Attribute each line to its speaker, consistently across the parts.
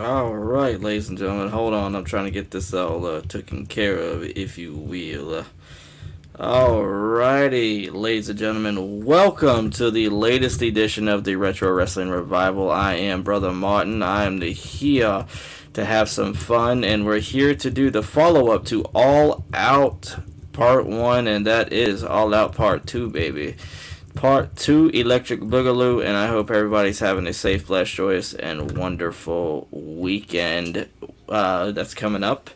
Speaker 1: All right, ladies and gentlemen, hold on. I'm trying to get this all taken care of, if you will. Alrighty, ladies and gentlemen, welcome to the latest edition of the Retro Wrestling Revival. I am Brother Martin. I am here to have some fun, and we're here to do the follow-up to All Out Part 1, and that is All Out Part 2, baby. Part 2, Electric Boogaloo, and I hope everybody's having a safe, blessed, joyous, and wonderful weekend that's coming up.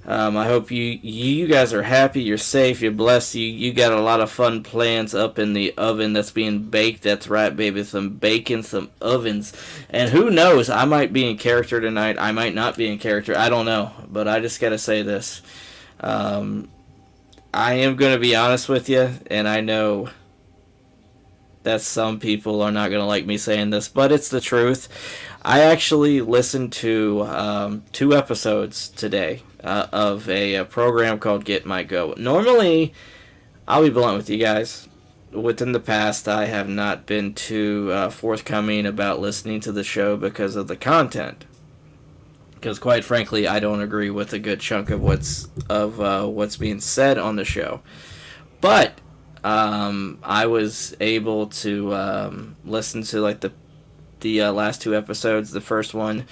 Speaker 1: I hope you guys are happy, you're safe, you're blessed, you got a lot of fun plans up in the oven that's being baked. That's right, baby, some bacon, some ovens, and who knows, I might be in character tonight, I might not be in character, I don't know, but I just gotta say this. I am gonna be honest with you, and I know that some people are not going to like me saying this, but it's the truth. I actually listened to 2 episodes today of a program called Get My Go. Normally, I'll be blunt with you guys. Within the past, I have not been too forthcoming about listening to the show because of the content. Because quite frankly, I don't agree with a good chunk of what's being said on the show. But I was able to listen to like the last 2 episodes. The first one,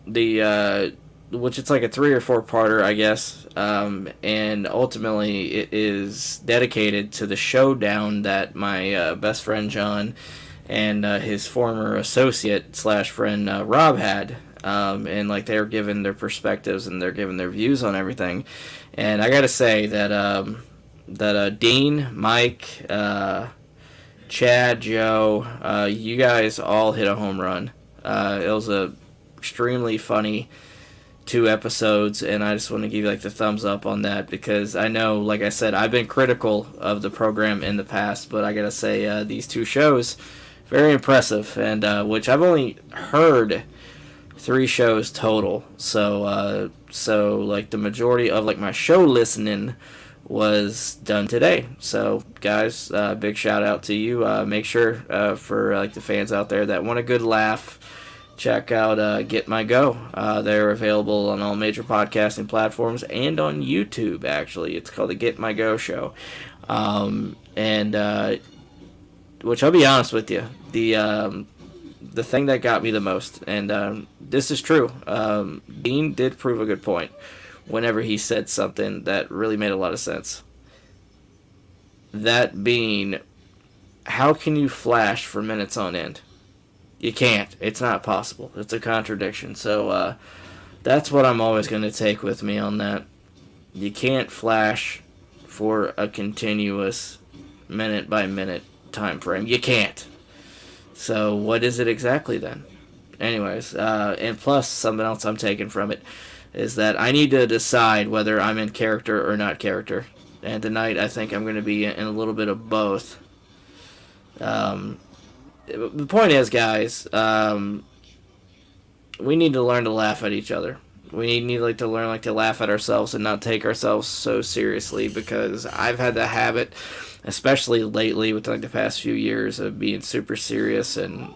Speaker 1: which it's like a 3 or 4 parter, I guess, and ultimately it is dedicated to the showdown that my best friend John and his former associate / friend Rob had, and like they're giving their perspectives and they're giving their views on everything, and I gotta say that. Dean, Mike, Chad, Joe, you guys all hit a home run. It was a extremely funny 2 episodes, and I just want to give you like the thumbs up on that because I know, like I said, I've been critical of the program in the past, but I gotta say these 2 shows, very impressive, and which I've only heard 3 shows total. So like the majority of like my show listening was done today. So guys, big shout out to you. Make sure for like the fans out there that want a good laugh, check out Get My Go. They're available on all major podcasting platforms and on YouTube. Actually, it's called the Get My Go Show, and which I'll be honest with you, the thing that got me the most, and this is true, Dean did prove a good point whenever he said something that really made a lot of sense. That being, how can you flash for minutes on end? You can't. It's not possible. It's a contradiction. So that's what I'm always going to take with me on that. You can't flash for a continuous minute by minute time frame. You can't. So what is it exactly then? Anyways, and plus something else I'm taking from it is that I need to decide whether I'm in character or not character. And tonight I think I'm going to be in a little bit of both. The point is, guys, we need to learn to laugh at each other. We need like to learn like to laugh at ourselves and not take ourselves so seriously, because I've had the habit, especially lately with like the past few years, of being super serious and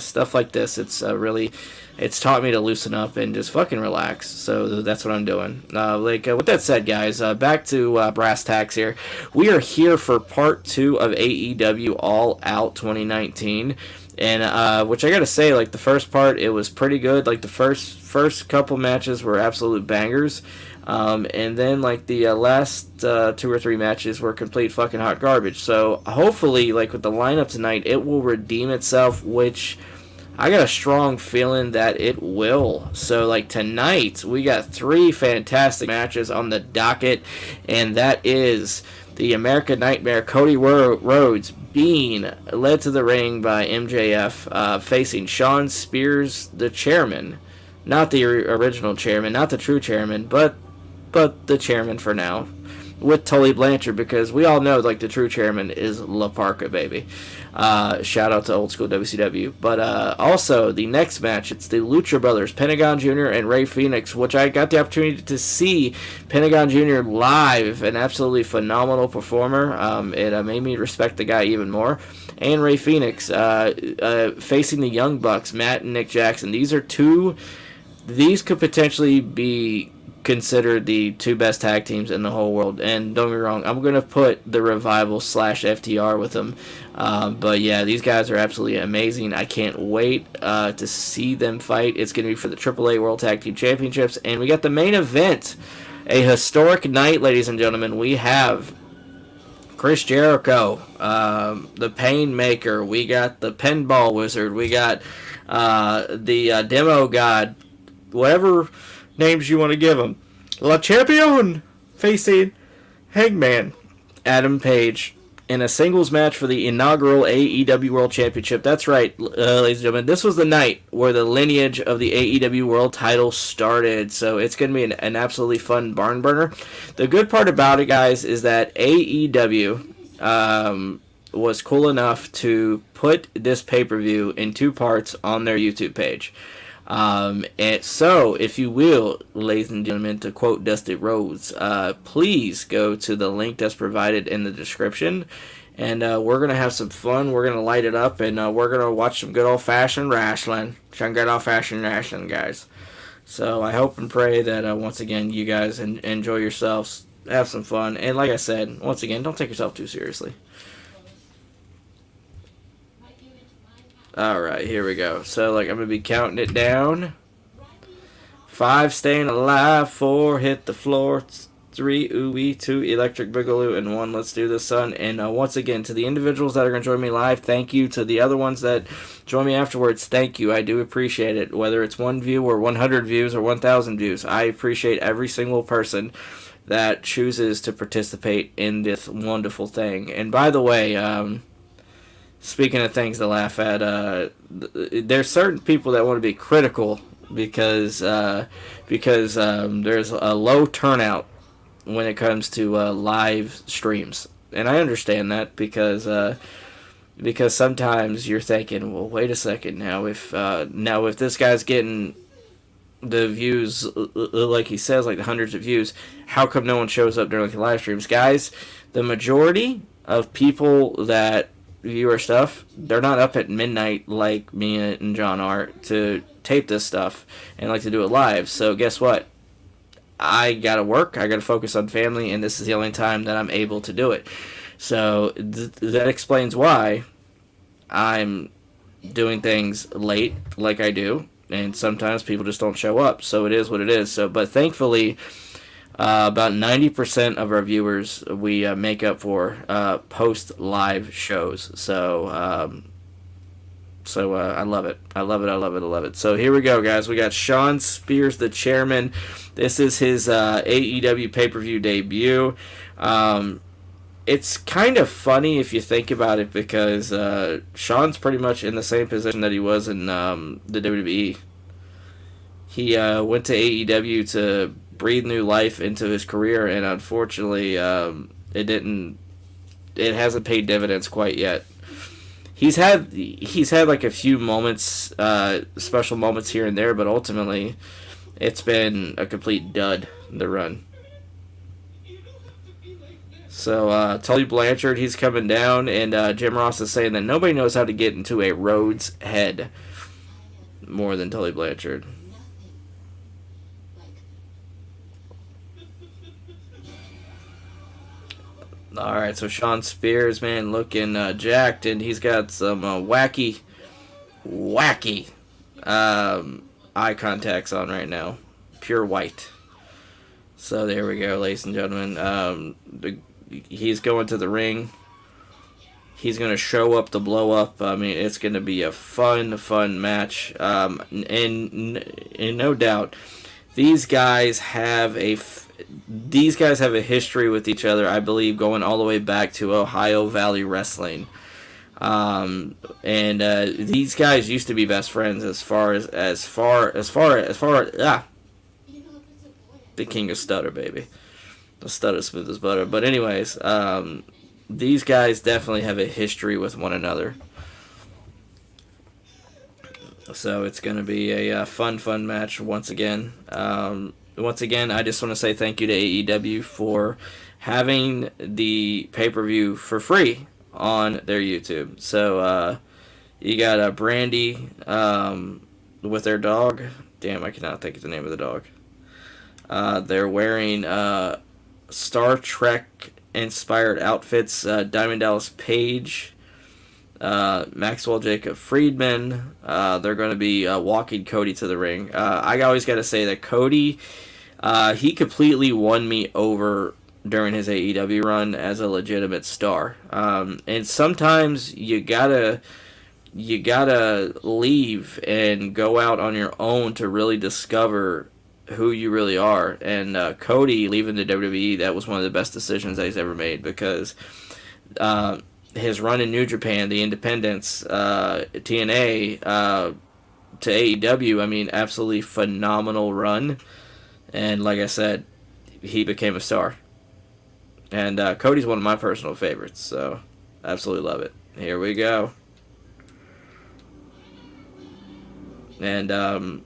Speaker 1: stuff like this. It's taught me to loosen up and just fucking relax. So that's what I'm doing. With that said, guys, back to brass tacks here. We are here for part 2 of AEW All Out 2019. And which I gotta say, like the first part, it was pretty good. Like the first couple matches were absolute bangers. And then like the last 2 or 3 matches were complete fucking hot garbage. So hopefully, like with the lineup tonight, it will redeem itself, which I got a strong feeling that it will. So like tonight, we got 3 fantastic matches on the docket, and that is the American Nightmare Cody Rhodes being led to the ring by MJF, facing Shawn Spears, the chairman. Not the original chairman, not the true chairman, but the chairman for now. with Tully Blanchard, because we all know like the true chairman is La Parka, baby. Shout out to old school WCW. But also the next match, it's the Lucha brothers, Pentagón Jr. and Rey Fénix, which I got the opportunity to see Pentagón Jr. live, an absolutely phenomenal performer. It made me respect the guy even more. And Rey Fénix facing the Young Bucks, Matt and Nick Jackson. These could potentially be considered the two best tag teams in the whole world. And don't get me wrong, I'm going to put the Revival / FTR with them. But yeah, these guys are absolutely amazing. I can't wait to see them fight. It's going to be for the AAA World Tag Team Championships. And we got the main event. A historic night, ladies and gentlemen. We have Chris Jericho, the Painmaker. We got the Pinball Wizard. We got the Demo God. Whatever names you want to give him. La Champion facing Hangman Adam Page in a singles match for the inaugural AEW World Championship. That's right, ladies and gentlemen. This was the night where the lineage of the AEW World title started. So it's going to be an absolutely fun barn burner. The good part about it, guys, is that AEW was cool enough to put this pay-per-view in 2 parts on their YouTube page. And so, if you will, ladies and gentlemen, to quote Dusty Rhodes, please go to the link that's provided in the description, and we're going to have some fun, we're going to light it up, and we're going to watch some good old-fashioned wrestling. Some good old-fashioned wrestling, guys. So, I hope and pray that, once again, you guys enjoy yourselves, have some fun, and like I said, once again, don't take yourself too seriously. Alright, here we go. So, I'm going to be counting it down. 5, staying alive. 4, hit the floor. 3, ooh-wee. 2, electric boogaloo. And 1, let's do this, son. And once again, to the individuals that are going to join me live, thank you. To the other ones that join me afterwards, thank you. I do appreciate it. Whether it's 1 view or 100 views or 1,000 views, I appreciate every single person that chooses to participate in this wonderful thing. And by the way, speaking of things to laugh at, there's certain people that want to be critical because there's a low turnout when it comes to live streams, and I understand that because sometimes you're thinking, well, wait a second, now if this guy's getting the views like he says, like the hundreds of views, how come no one shows up during the live streams, guys? The majority of people that view our stuff, they're not up at midnight like me and John are to tape this stuff and like to do it live. So guess what? I gotta work, I gotta focus on family, and this is the only time that I'm able to do it. So that explains why I'm doing things late like I do, and sometimes people just don't show up. So it is what it is. So, but thankfully, about 90% of our viewers we make up for post live shows. So I love it. I love it. I love it. I love it. So here we go, guys. We got Shawn Spears, the chairman. This is his AEW pay-per-view debut. It's kind of funny if you think about it, because Shawn's pretty much in the same position that he was in the WWE. He went to AEW to breathe new life into his career, and unfortunately, it hasn't paid dividends quite yet. He's had like a few moments, special moments here and there, but ultimately, it's been a complete dud, the run. So, Tully Blanchard, he's coming down, and Jim Ross is saying that nobody knows how to get into a Rhodes head more than Tully Blanchard. Alright, so Shawn Spears, man, looking jacked, and he's got some wacky eye contacts on right now. Pure white. So there we go, ladies and gentlemen. He's going to the ring. He's going to show up to blow up. I mean, it's going to be a fun match. And no doubt, these guys have a history with each other, I believe, going all the way back to Ohio Valley Wrestling. These guys used to be best friends as far as the King of Stutter, baby. The stud is smooth as butter. But anyways, these guys definitely have a history with one another. So it's going to be a fun match once again. Once again, I just want to say thank you to AEW for having the pay-per-view for free on their YouTube. So you got Brandy with their dog. Damn, I cannot think of the name of the dog. They're wearing Star Trek-inspired outfits. Diamond Dallas Page, Maxwell Jacob Friedman. They're going to be walking Cody to the ring. I always got to say that Cody, he completely won me over during his AEW run as a legitimate star. And sometimes you gotta leave and go out on your own to really discover who you really are. And Cody leaving the WWE, that was one of the best decisions that he's ever made, because his run in New Japan, the Independents, TNA, to AEW, I mean, absolutely phenomenal run. And like I said, he became a star. And Cody's one of my personal favorites, so absolutely love it. Here we go. And I'm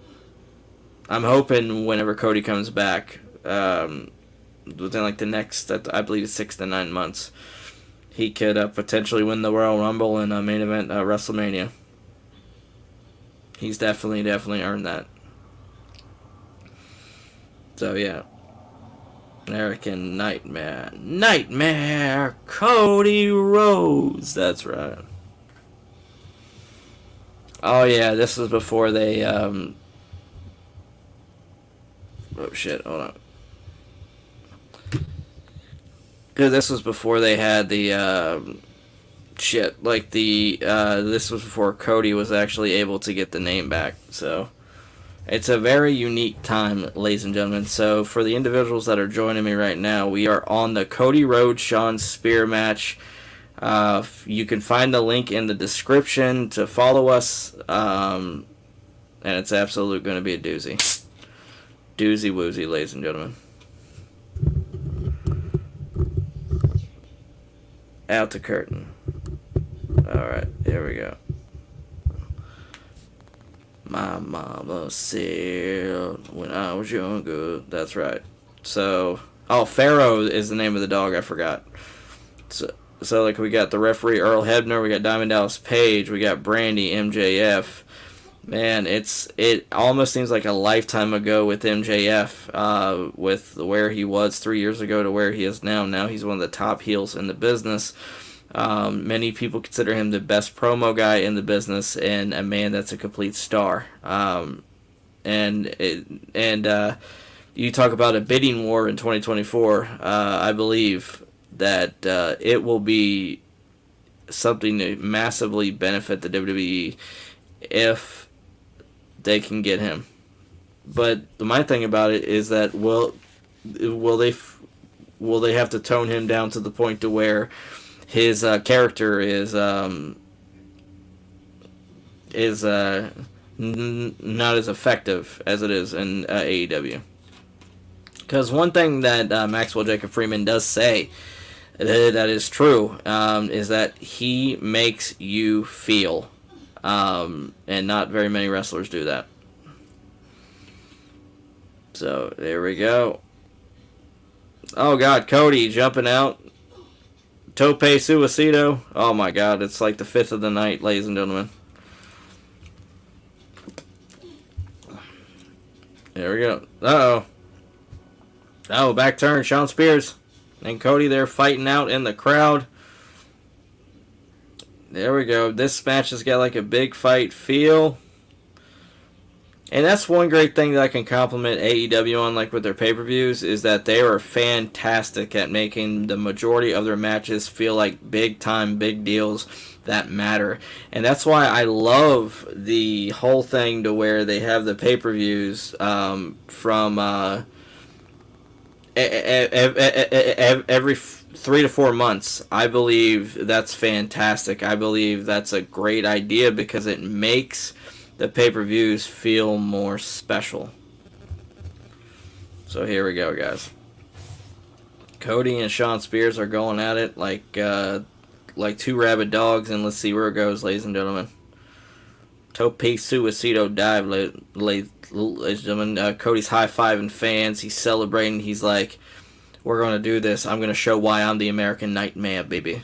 Speaker 1: hoping whenever Cody comes back, within like the next, I believe, 6 to 9 months, he could potentially win the Royal Rumble and main event WrestleMania. He's definitely earned that. So yeah. American Nightmare, Cody Rhodes. That's right. Oh yeah, this was before they oh shit, hold on. Because this was before they had the this was before Cody was actually able to get the name back. So it's a very unique time, ladies and gentlemen. So for the individuals that are joining me right now, we are on the Cody Rhodes Shawn Spear match. You can find the link in the description to follow us, and it's absolutely going to be a doozy. Doozy woozy, ladies and gentlemen. Out the curtain. Alright, here we go. My mama said when I was younger. That's right. So, Pharaoh is the name of the dog. I forgot. So like we got the referee Earl Hebner, we got Diamond Dallas Page, we got Brandy, MJF. Man, it almost seems like a lifetime ago with MJF, with where he was 3 years ago to where he is now. Now he's one of the top heels in the business. Many people consider him the best promo guy in the business and a man that's a complete star. And you talk about a bidding war in 2024. I believe that it will be something to massively benefit the WWE if they can get him. But my thing about it is that will they have to tone him down to the point to where his character is not as effective as it is in AEW? Because one thing that Maxwell Jacob Friedman does say that is true is that he makes you feel, and not very many wrestlers do that. So there we go. Oh God, Cody jumping out. Tope Suicido. Oh my God, it's like the 5th of the night, ladies and gentlemen. There we go. Uh-oh. Oh, back turn, Shawn Spears. And Cody there fighting out in the crowd. There we go. This match has got like a big fight feel. And that's one great thing that I can compliment AEW on, like with their pay-per-views, is that they are fantastic at making the majority of their matches feel like big-time, big deals that matter. And that's why I love the whole thing to where they have the pay-per-views from every 3 to 4 months. I believe that's fantastic. I believe that's a great idea because it makes the pay-per-views feel more special. So here we go, guys. Cody and Shawn Spears are going at it like two rabid dogs, and let's see where it goes, ladies and gentlemen. Tope Suicido dive, ladies and gentlemen. Cody's high-fiving fans. He's celebrating. He's like, we're going to do this. I'm going to show why I'm the American Nightmare, baby.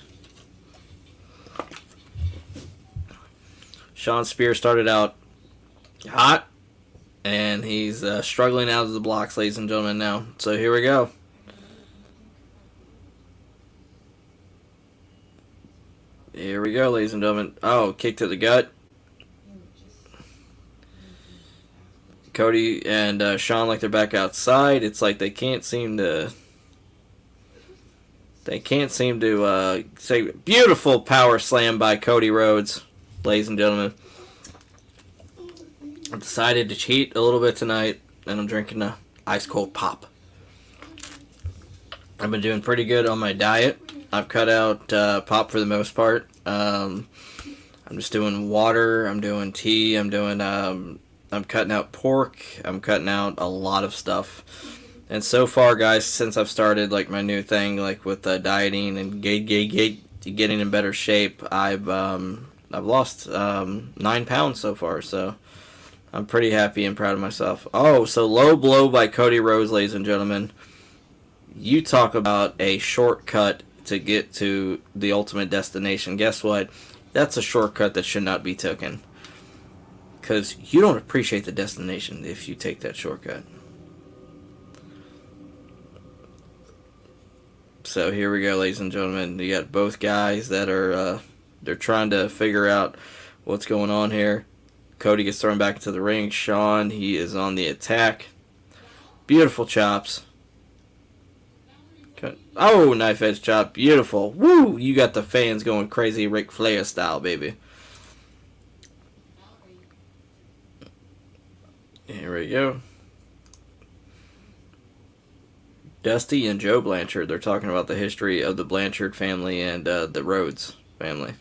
Speaker 1: Shawn Spears started out hot, and he's struggling out of the blocks, ladies and gentlemen, now. So here we go. Here we go, ladies and gentlemen. Oh, kick to the gut. Cody and Shawn, like they're back outside. It's like they can't seem to say beautiful power slam by Cody Rhodes, ladies and gentlemen. I decided to cheat a little bit tonight, and I'm drinking a ice cold pop. I've been doing pretty good on my diet. I've cut out pop for the most part. I'm just doing water. I'm doing tea. I'm cutting out pork. I'm cutting out a lot of stuff. And so far, guys, since I've started like my new thing, like with dieting and getting in better shape, I've lost 9 pounds so far. So I'm pretty happy and proud of myself. Oh, so low blow by Cody Rhodes, ladies and gentlemen. You talk about a shortcut to get to the ultimate destination. Guess what? That's a shortcut that should not be taken. Because you don't appreciate the destination if you take that shortcut. So here we go, ladies and gentlemen. You got both guys that are they're trying to figure out what's going on here. Cody gets thrown back into the ring. Shawn, he is on the attack. Beautiful chops. Oh, knife edge chop. Beautiful. Woo! You got the fans going crazy Ric Flair style, baby. Here we go. Dusty and Joe Blanchard. They're talking about the history of the Blanchard family and the Rhodes family.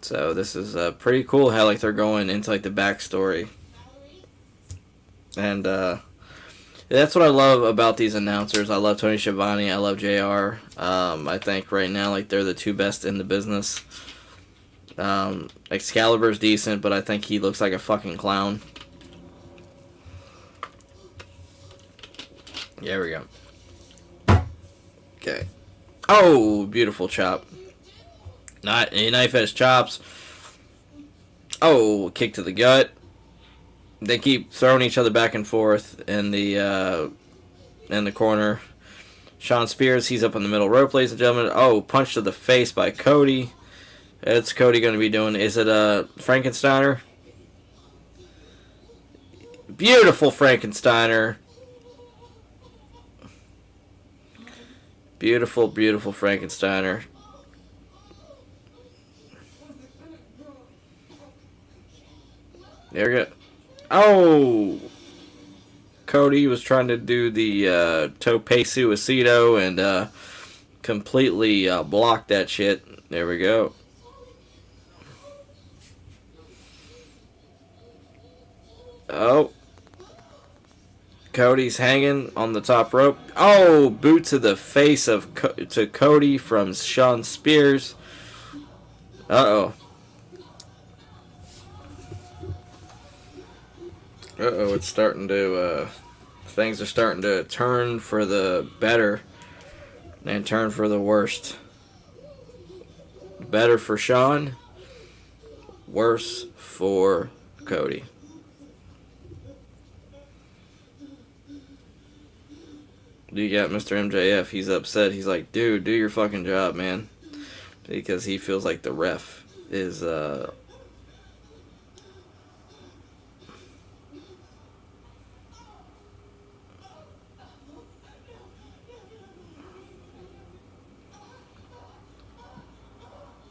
Speaker 1: So this is pretty cool how like they're going into like the backstory. And that's what I love about these announcers. I love Tony Schiavone. I love JR. I think right now like they're the two best in the business. Excalibur's decent, but I think he looks like a fucking clown. There we go. Okay. Oh, beautiful chop. Not a knife edge chops. Oh, kick to the gut. They keep throwing each other back and forth in the corner. Shawn Spears, he's up on the middle rope, ladies and gentlemen. Oh, punch to the face by Cody. It's Cody going to be doing. Is it a Frankensteiner? Beautiful Frankensteiner. Beautiful, beautiful Frankensteiner. There we go. Oh! Cody was trying to do the Tope Suicido and completely blocked that shit. There we go. Oh. Cody's hanging on the top rope. Oh, boot to the face to Cody from Shawn Spears. Uh-oh. It's starting to, things are starting to turn for the better and turn for the worst. Better for Shawn, worse for Cody. You got Mr. MJF, he's upset. He's like, dude, do your fucking job, man. Because he feels like the ref is,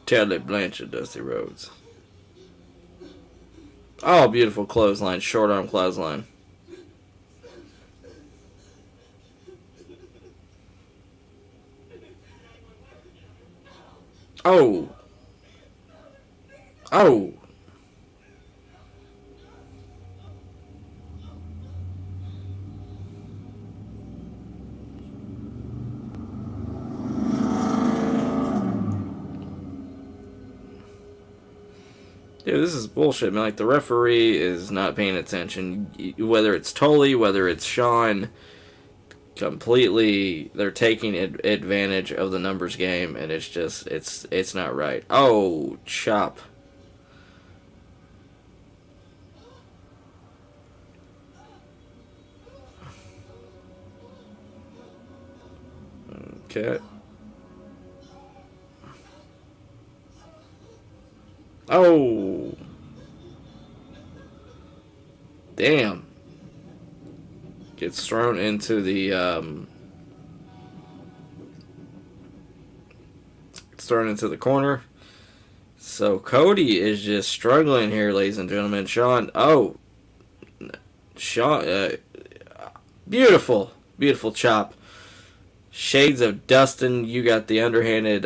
Speaker 1: Tully, Blanchard, Dusty Rhodes. Oh, beautiful clothesline, short arm clothesline. Oh. Oh. Dude, this is bullshit, man. Like, the referee is not paying attention. Whether it's Tully, whether it's Shawn, completely, they're taking advantage of the numbers game, and it's just, it's not right. Oh, chop. Okay. Oh. Damn. Gets thrown into the corner. So Cody is just struggling here, ladies and gentlemen. Shawn, beautiful, beautiful chop. Shades of Dustin. You got the underhanded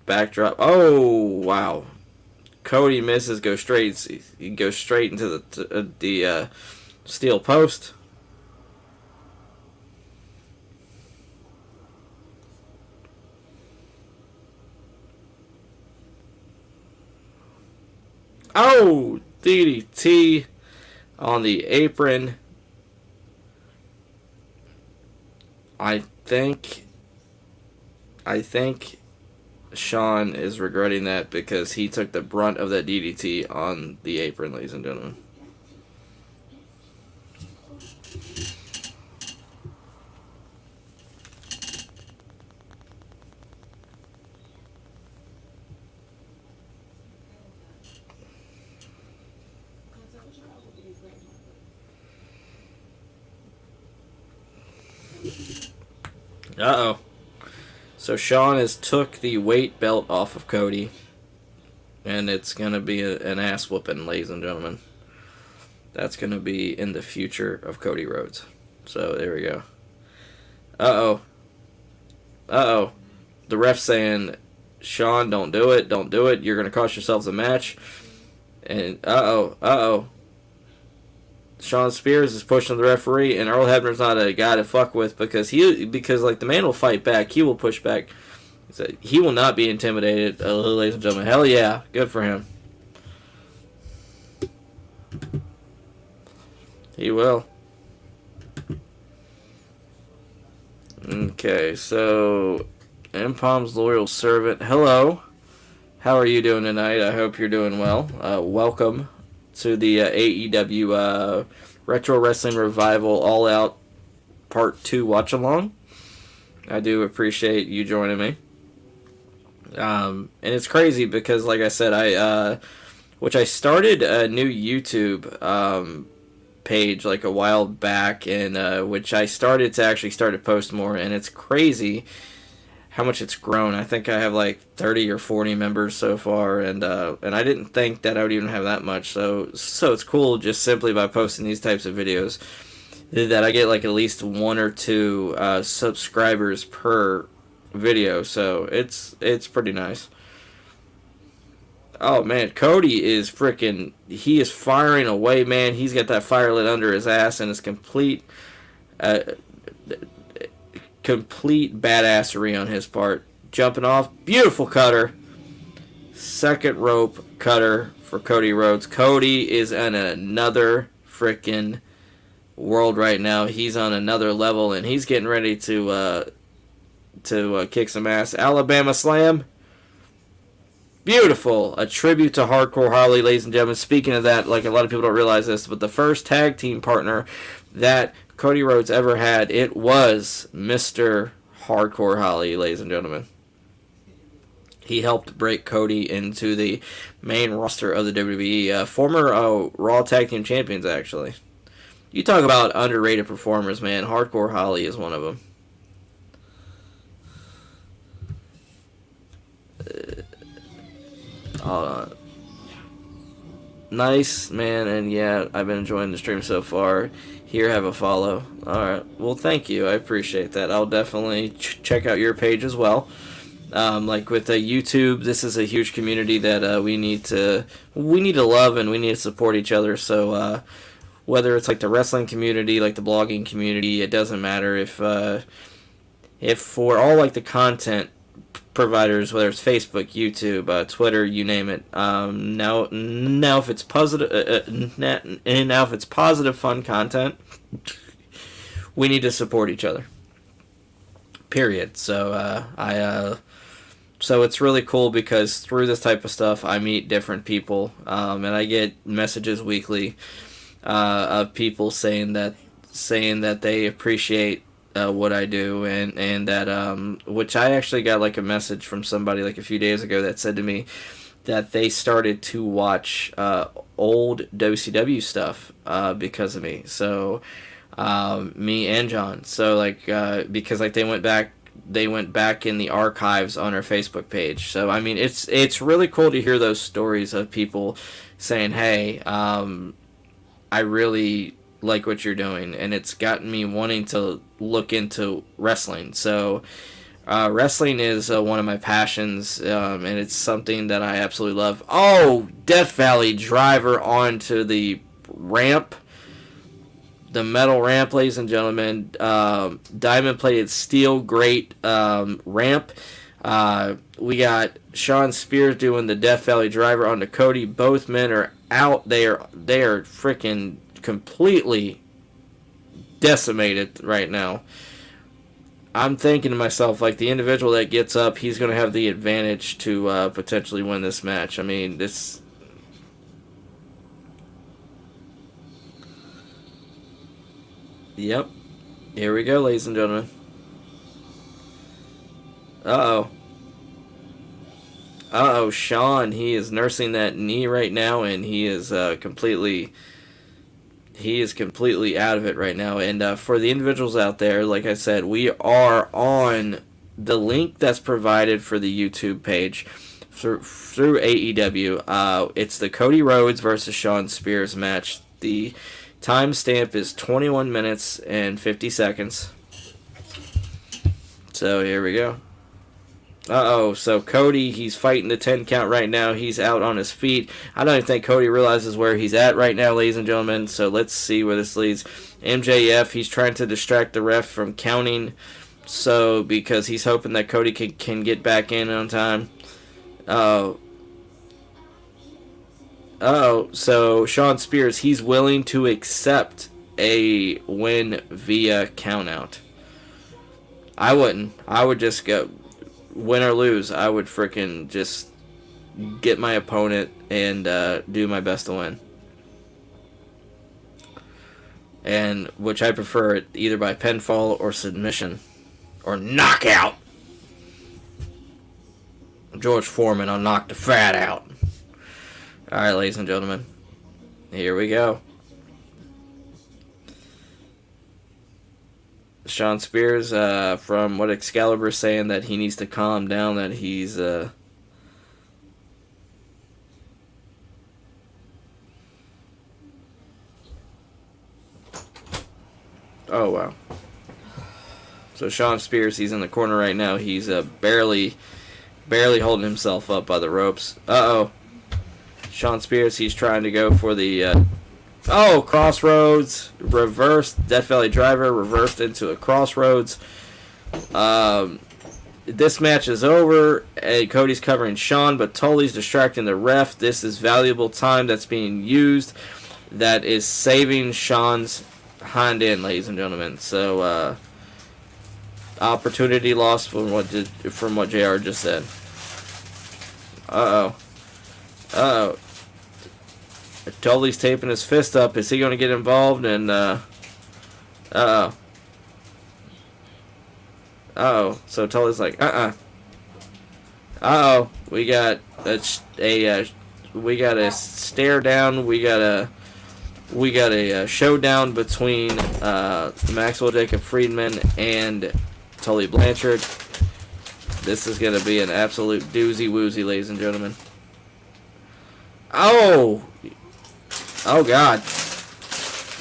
Speaker 1: backdrop. Oh, wow. Cody misses. He goes straight into the steel post. Oh, DDT on the apron. I think Shawn is regretting that because he took the brunt of that DDT on the apron, ladies and gentlemen. Uh-oh. So Shawn has took the weight belt off of Cody. And it's going to be an ass whooping, ladies and gentlemen. That's going to be in the future of Cody Rhodes. So there we go. Uh-oh. Uh-oh. The ref saying, Shawn, don't do it. Don't do it. You're going to cost yourselves a match. And uh-oh. Shawn Spears is pushing the referee, and Earl Hebner's not a guy to fuck with because the man will fight back. He will push back. He will not be intimidated, ladies and gentlemen. Hell yeah, good for him. He will. Okay, so Empom's loyal servant. Hello. How are you doing tonight? I hope you're doing well. Welcome to the AEW Retro Wrestling Revival All Out Part 2 Watchalong. I do appreciate you joining me. And it's crazy because, like I said, I started a new YouTube page like a while back, and which I started to post more, and it's crazy how much it's grown. I think I have like 30 or 40 members so far, and I didn't think that I would even have that much. So it's cool just simply by posting these types of videos that I get like at least 1 or 2 subscribers per video. So it's pretty nice. Oh man, Cody is he is firing away, man. He's got that fire lit under his ass, and it's complete badassery on his part. Jumping off, beautiful cutter. Second rope cutter for Cody Rhodes. Cody is in another freaking world right now. He's on another level, and he's getting ready to kick some ass. Alabama Slam. Beautiful. A tribute to Hardcore Holly, ladies and gentlemen. Speaking of that, like a lot of people don't realize this, but the first tag team partner that Cody Rhodes ever had, it was Mr. Hardcore Holly, ladies and gentlemen. He helped break Cody into the main roster of the WWE. Former Raw Tag Team Champions, actually. You talk about underrated performers, man. Hardcore Holly is one of them. Hold on. Nice, man, and yeah, I've been enjoying the stream so far. Here, have a follow. Alright, well, thank you. I appreciate that. I'll definitely check out your page as well. Like with YouTube, this is a huge community that we need to love, and we need to support each other. So whether it's like the wrestling community, like the blogging community, it doesn't matter if for all like the content providers, whether it's Facebook, YouTube, Twitter, you name it. Now if it's positive, now if it's positive, fun content, we need to support each other. Period. So so it's really cool because through this type of stuff, I meet different people, and I get messages weekly of people saying that they appreciate what I do, and that which I actually got like a message from somebody like a few days ago that said to me that they started to watch old WCW stuff because of me. So me and John. So like because like they went back in the archives on our Facebook page. So I mean it's really cool to hear those stories of people saying, hey, I really like what you're doing, and it's gotten me wanting to look into wrestling. So wrestling is one of my passions, and it's something that I absolutely love. Oh, Death Valley driver onto the ramp, the metal ramp, ladies and gentlemen. Diamond plated steel, great ramp. We got Shawn Spears doing the Death Valley driver onto Cody. Both men are out. They are freaking completely decimated right now. I'm thinking to myself, like, the individual that gets up, he's going to have the advantage to potentially win this match. I mean, this... Yep. Here we go, ladies and gentlemen. Uh-oh. Uh-oh, Shawn, he is nursing that knee right now, and he is completely out of it right now. And for the individuals out there, like I said, we are on the link that's provided for the YouTube page through AEW. It's the Cody Rhodes versus Shawn Spears match. The timestamp is 21 minutes and 50 seconds. So here we go. Uh-oh, so Cody, he's fighting the 10 count right now. He's out on his feet. I don't even think Cody realizes where he's at right now, ladies and gentlemen. So let's see where this leads. MJF, he's trying to distract the ref from counting, so because he's hoping that Cody can get back in on time. Oh, so Shawn Spears, he's willing to accept a win via countout. I wouldn't. I would just go... Win or lose, I would frickin' just get my opponent and do my best to win. And which I prefer it either by pinfall or submission or knockout. George Foreman, I'll knock the fat out. Alright, ladies and gentlemen, here we go. Shawn Spears, from what Excalibur's saying, that he needs to calm down, that he's, oh, wow. So Shawn Spears, he's in the corner right now. He's barely holding himself up by the ropes. Uh-oh. Shawn Spears, he's trying to go for the, crossroads, reversed, Death Valley driver, reversed into a crossroads. This match is over, and Cody's covering Shawn, but Tully's distracting the ref. This is valuable time that's being used that is saving Shawn's hind end, ladies and gentlemen. So, opportunity lost from what JR just said. Uh-oh. Uh-oh. Tully's taping his fist up. Is he going to get involved? And, uh-oh. Uh-oh. So Tully's like, Uh-oh. We got a stare down. We got a showdown between Maxwell Jacob Friedman and Tully Blanchard. This is going to be an absolute doozy-woozy, ladies and gentlemen. Oh! Oh, God.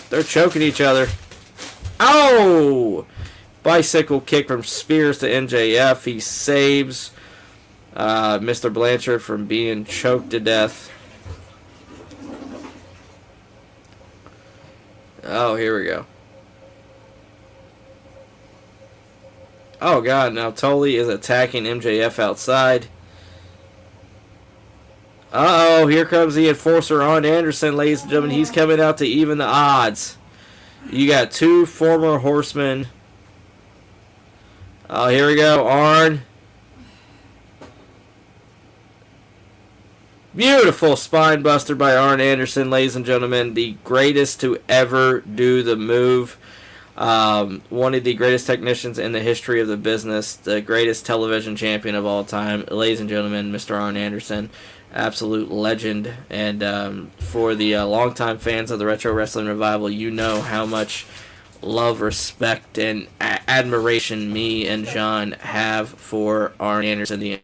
Speaker 1: They're choking each other. Oh! Bicycle kick from Spears to MJF. He saves Mr. Blanchard from being choked to death. Oh, here we go. Oh, God. Now Tully is attacking MJF outside. Uh-oh. Here comes the enforcer, Arn Anderson, ladies and gentlemen. He's coming out to even the odds. You got two former horsemen. Oh, here we go. Arn. Beautiful spine buster by Arn Anderson, ladies and gentlemen. The greatest to ever do the move. One of the greatest technicians in the history of the business. The greatest television champion of all time. Ladies and gentlemen, Mr. Arn Anderson. Absolute legend. And for the longtime fans of the Retro Wrestling Revival, you know how much love, respect, and admiration me and John have for Arn Anderson, the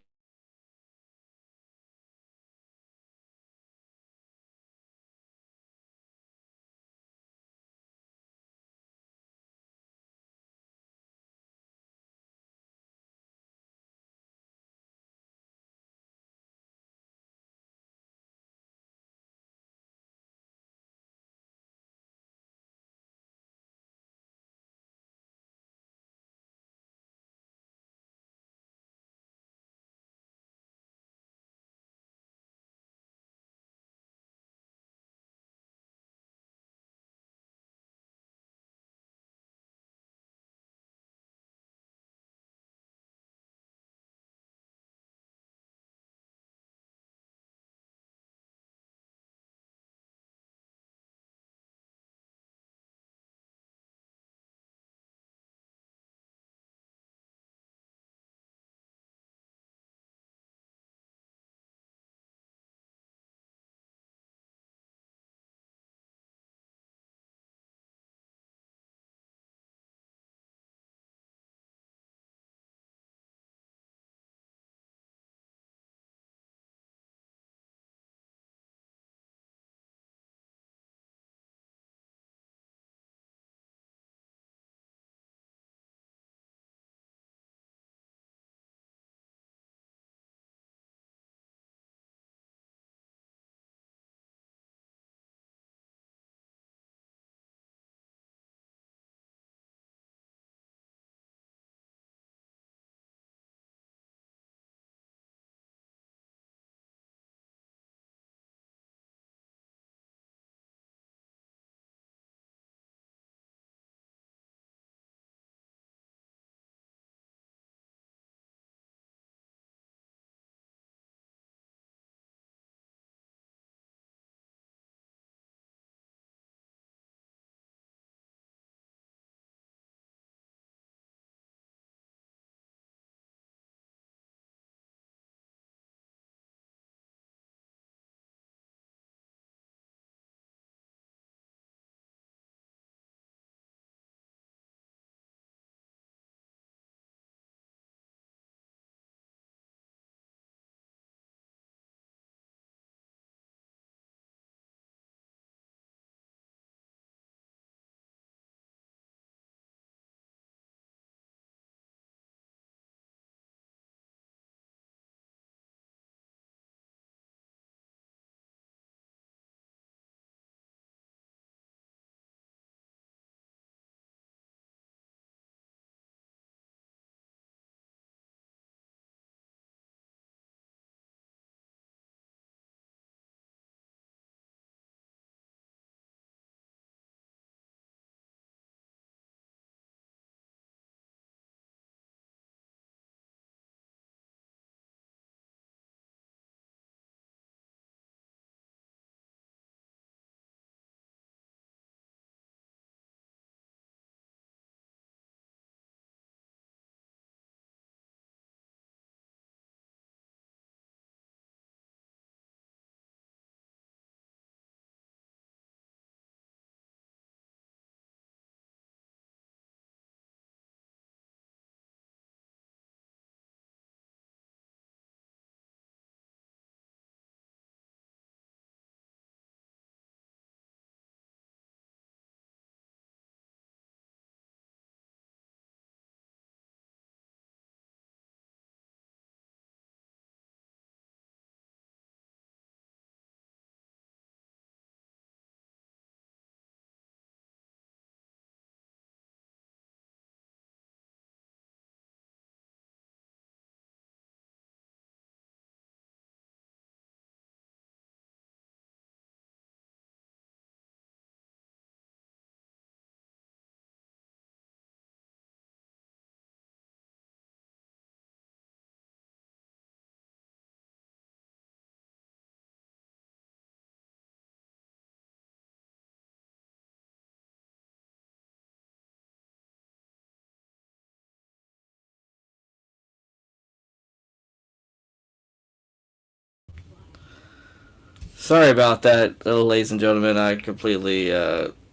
Speaker 1: Sorry about that, ladies and gentlemen. I completely,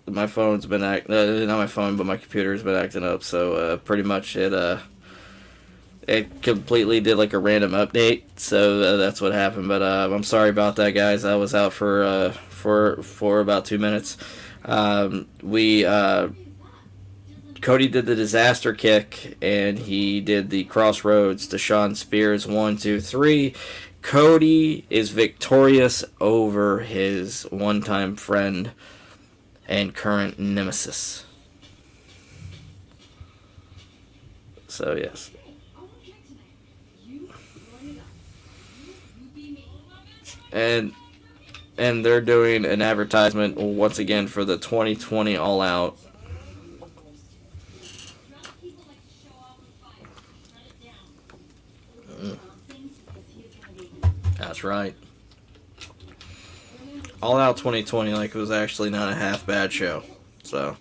Speaker 1: my phone's been not my phone, but my computer's been acting up. So pretty much it completely did like a random update. So that's what happened. But I'm sorry about that, guys. I was out for about 2 minutes. Cody did the disaster kick, and he did the crossroads to Shawn Spears 1, 2, 3. Cody is victorious over his one-time friend and current nemesis. So, yes. And they're doing an advertisement once again for the 2020 All Out. That's right. All Out 2020, like, it was actually not a half bad show. So,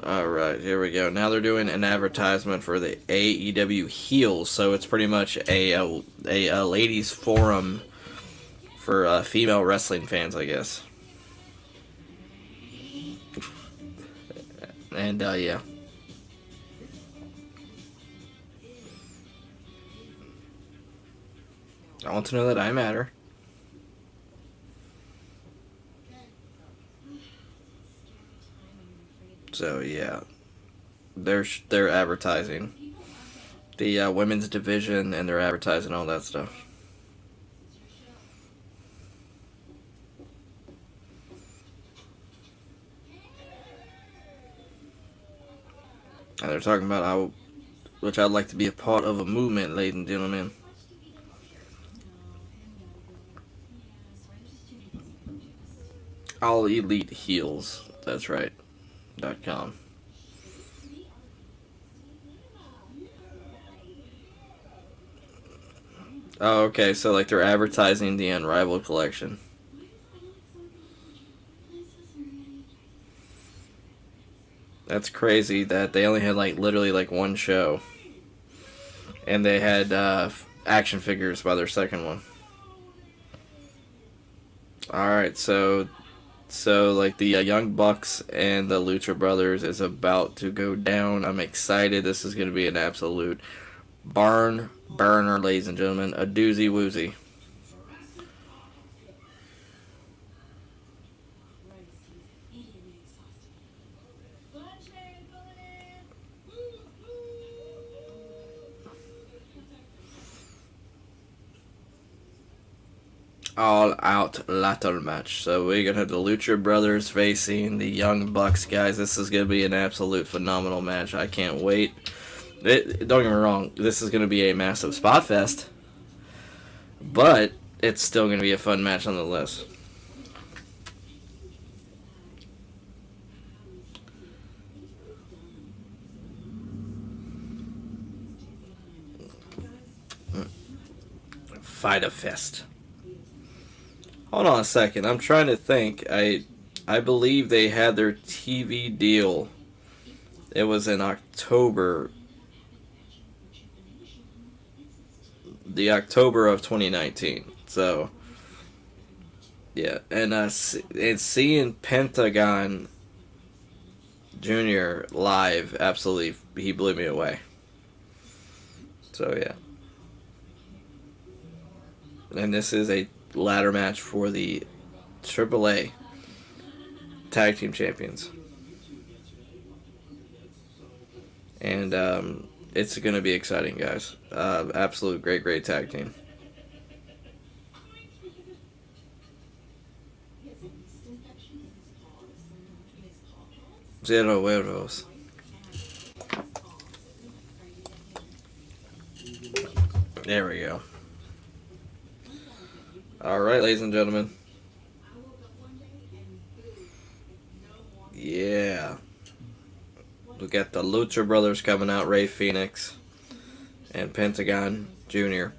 Speaker 1: alright, here we go. Now they're doing an advertisement for the AEW Heels. So it's pretty much a ladies' forum for female wrestling fans, I guess. And, yeah. I want to know that I matter. So yeah, they're advertising the women's division, and they're advertising all that stuff. And they're talking about which I'd like to be a part of a movement, ladies and gentlemen. All Elite Heels. That's right. .com. Oh, okay. So like they're advertising the Unrivaled collection. That's crazy that they only had like literally like one show, and they had action figures by their second one. All right, so like the Young Bucks and the Lucha Brothers is about to go down. I'm excited. This is going to be an absolute barn burner, ladies and gentlemen. A doozy woozy. All out ladder match. So we're gonna have the Lucha Brothers facing the Young Bucks, guys. This is gonna be an absolute phenomenal match. I can't wait. Don't get me wrong, this is gonna be a massive spot fest, but it's still gonna be a fun match nonetheless. Fight a fest. Hold on a second. I'm trying to think. I believe they had their TV deal. It was in October. The October of 2019. So, yeah. And seeing Pentagón Jr. live, absolutely, he blew me away. So, yeah. And this is a ladder match for the AAA Tag Team Champions. And it's going to be exciting, guys. Absolute great tag team. Zero huevos. There we go. Alright, ladies and gentlemen. Yeah. We got the Lucha Brothers coming out, Fénix and Pentagón Jr.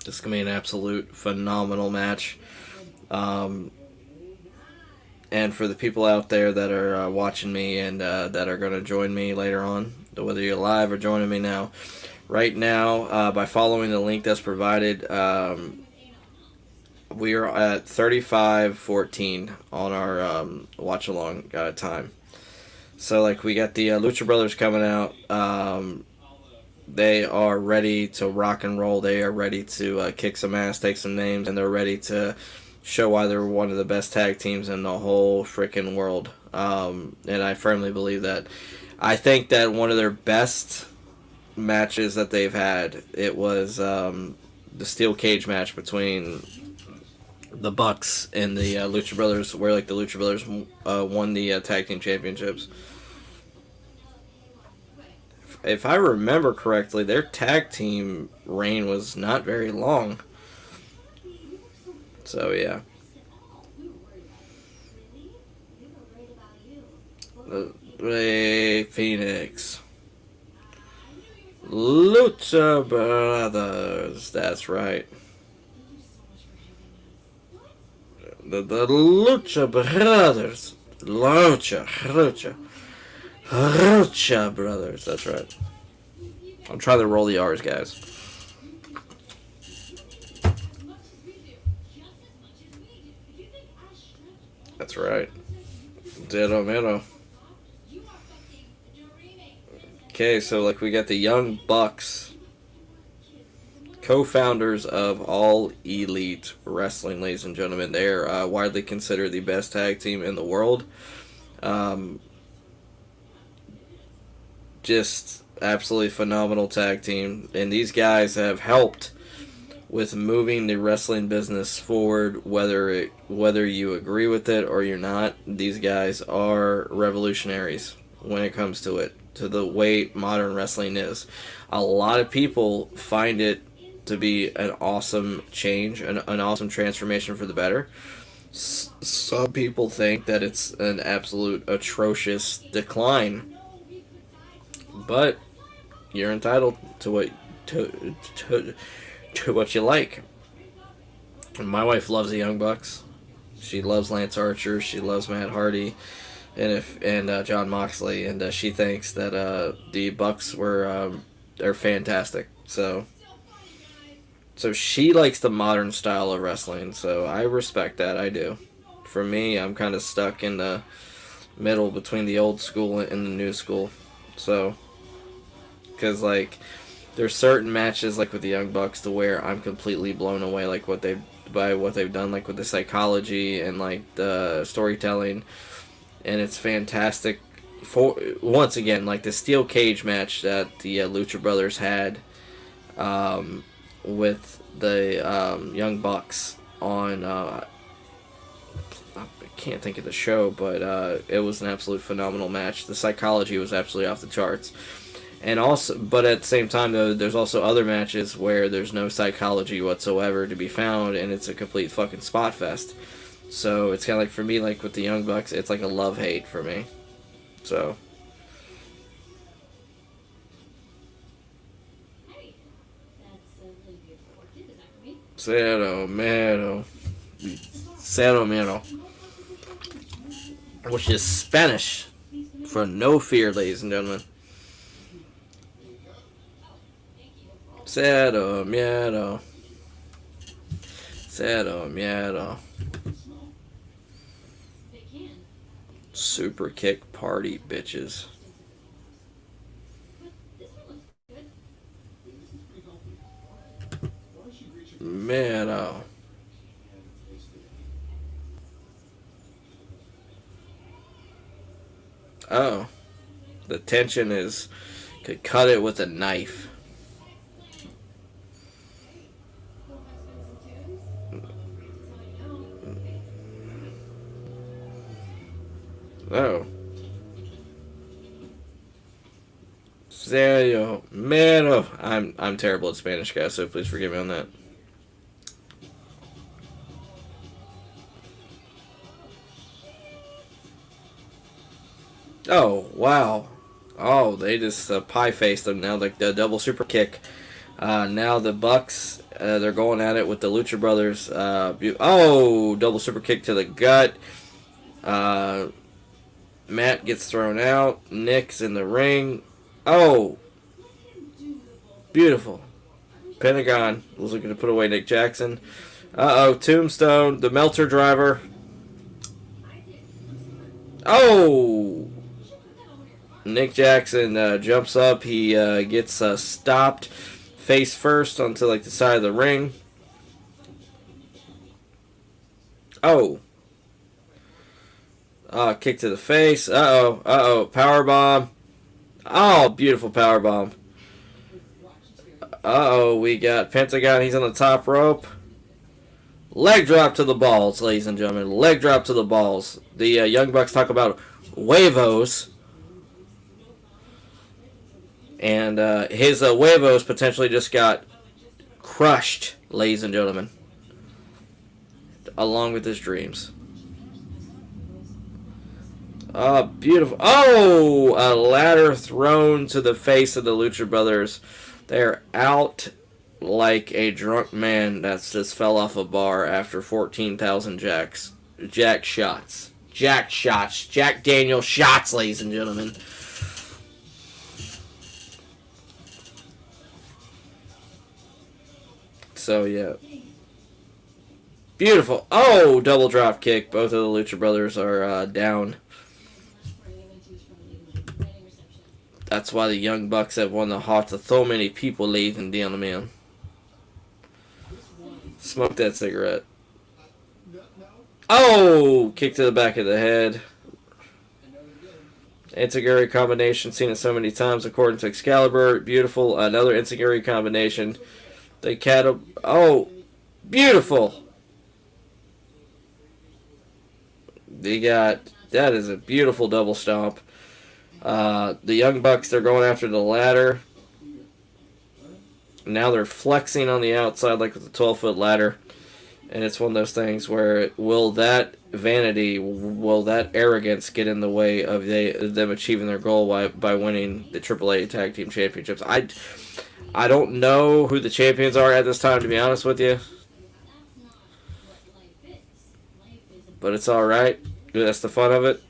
Speaker 1: This is going to be an absolute phenomenal match. And for the people out there that are watching me and that are going to join me later on, whether you're live or joining me now, right now, by following the link that's provided, We are at 35-14 on our watch-along time. So, like, we got the Lucha Brothers coming out. They are ready to rock and roll. They are ready to kick some ass, take some names, and they're ready to show why they're one of the best tag teams in the whole freaking world. And I firmly believe that. I think that one of their best matches that they've had, it was the steel cage match between the Bucks and the Lucha Brothers, where like the Lucha Brothers won the tag team championships. If I remember correctly, their tag team reign was not very long. So, yeah. Fénix. Lucha Brothers. That's right. The Lucha Brothers. Lucha Brothers. That's right. I'm trying to roll the R's, guys. That's right. Zero Mero. Okay, so like we got the Young Bucks, co-founders of All Elite Wrestling, ladies and gentlemen. They're widely considered the best tag team in the world. Just absolutely phenomenal tag team, and these guys have helped with moving the wrestling business forward, whether you agree with it or you're not. These guys are revolutionaries when it comes to it, to the way modern wrestling is. A lot of people find it to be an awesome change, an awesome transformation for the better. Some people think that it's an absolute atrocious decline, but you're entitled to what to what you like. My wife loves the Young Bucks. She loves Lance Archer. She loves Matt Hardy, and John Moxley, and she thinks that the Bucks are fantastic. So she likes the modern style of wrestling. So I respect that. I do. For me, I'm kind of stuck in the middle between the old school and the new school. So, because like, there's certain matches like with the Young Bucks to where I'm completely blown away, like what they've done, like with the psychology and like the storytelling, and it's fantastic. For once again, like the steel cage match that the Lucha Brothers had with the Young Bucks on I can't think of the show, but it was an absolute phenomenal match. The psychology was absolutely off the charts. And also, but at the same time, though, there's also other matches where there's no psychology whatsoever to be found, and it's a complete fucking spot fest. So it's kind of like, for me, like with the Young Bucks, it's like a love-hate for me. So. Cero Mero. Which is Spanish for no fear, ladies and gentlemen. Cero miedo. Cero miedo. Super kick party, bitches. Miedo. Oh. The tension is, could cut it with a knife. Oh. Serio mero. I'm terrible at Spanish, guys, so please forgive me on that. Oh, wow. Oh, they just pie-faced them now. The double super kick. Now the Bucks, they're going at it with the Lucha Brothers. Double super kick to the gut. Matt gets thrown out. Nick's in the ring. Oh, beautiful. Pentagón was looking to put away Nick Jackson. Uh-oh, Tombstone, the Melter driver. Oh! Nick Jackson jumps up. He gets stopped face first onto like the side of the ring. Oh. Kick to the face. Uh-oh. Powerbomb. Oh, beautiful powerbomb. Uh-oh, we got Pentagón. He's on the top rope. Leg drop to the balls, ladies and gentlemen. Leg drop to the balls. The Young Bucks talk about huevos. And his huevos potentially just got crushed, ladies and gentlemen. Along with his dreams. Oh, beautiful. Oh, a ladder thrown to the face of the Lucha Brothers. They're out like a drunk man that's just fell off a bar after 14,000 Jack shots. Jack Daniel shots, ladies and gentlemen. So, yeah. Beautiful. Oh, double drop kick. Both of the Lucha Brothers are down. That's why the Young Bucks have won the hearts of so many people, ladies and gentlemen. Smoke that cigarette. Oh! Kick to the back of the head. Insiguri combination, seen it so many times according to Excalibur. Beautiful. Another Insiguri combination. They oh! Beautiful! They got... That is a beautiful double stomp. The Young Bucks, they're going after the ladder. Now they're flexing on the outside like with a 12-foot ladder. And it's one of those things where will that vanity, will that arrogance get in the way of them achieving their goal by winning the AAA Tag Team Championships? I don't know who the champions are at this time, to be honest with you. But it's alright. That's the fun of it.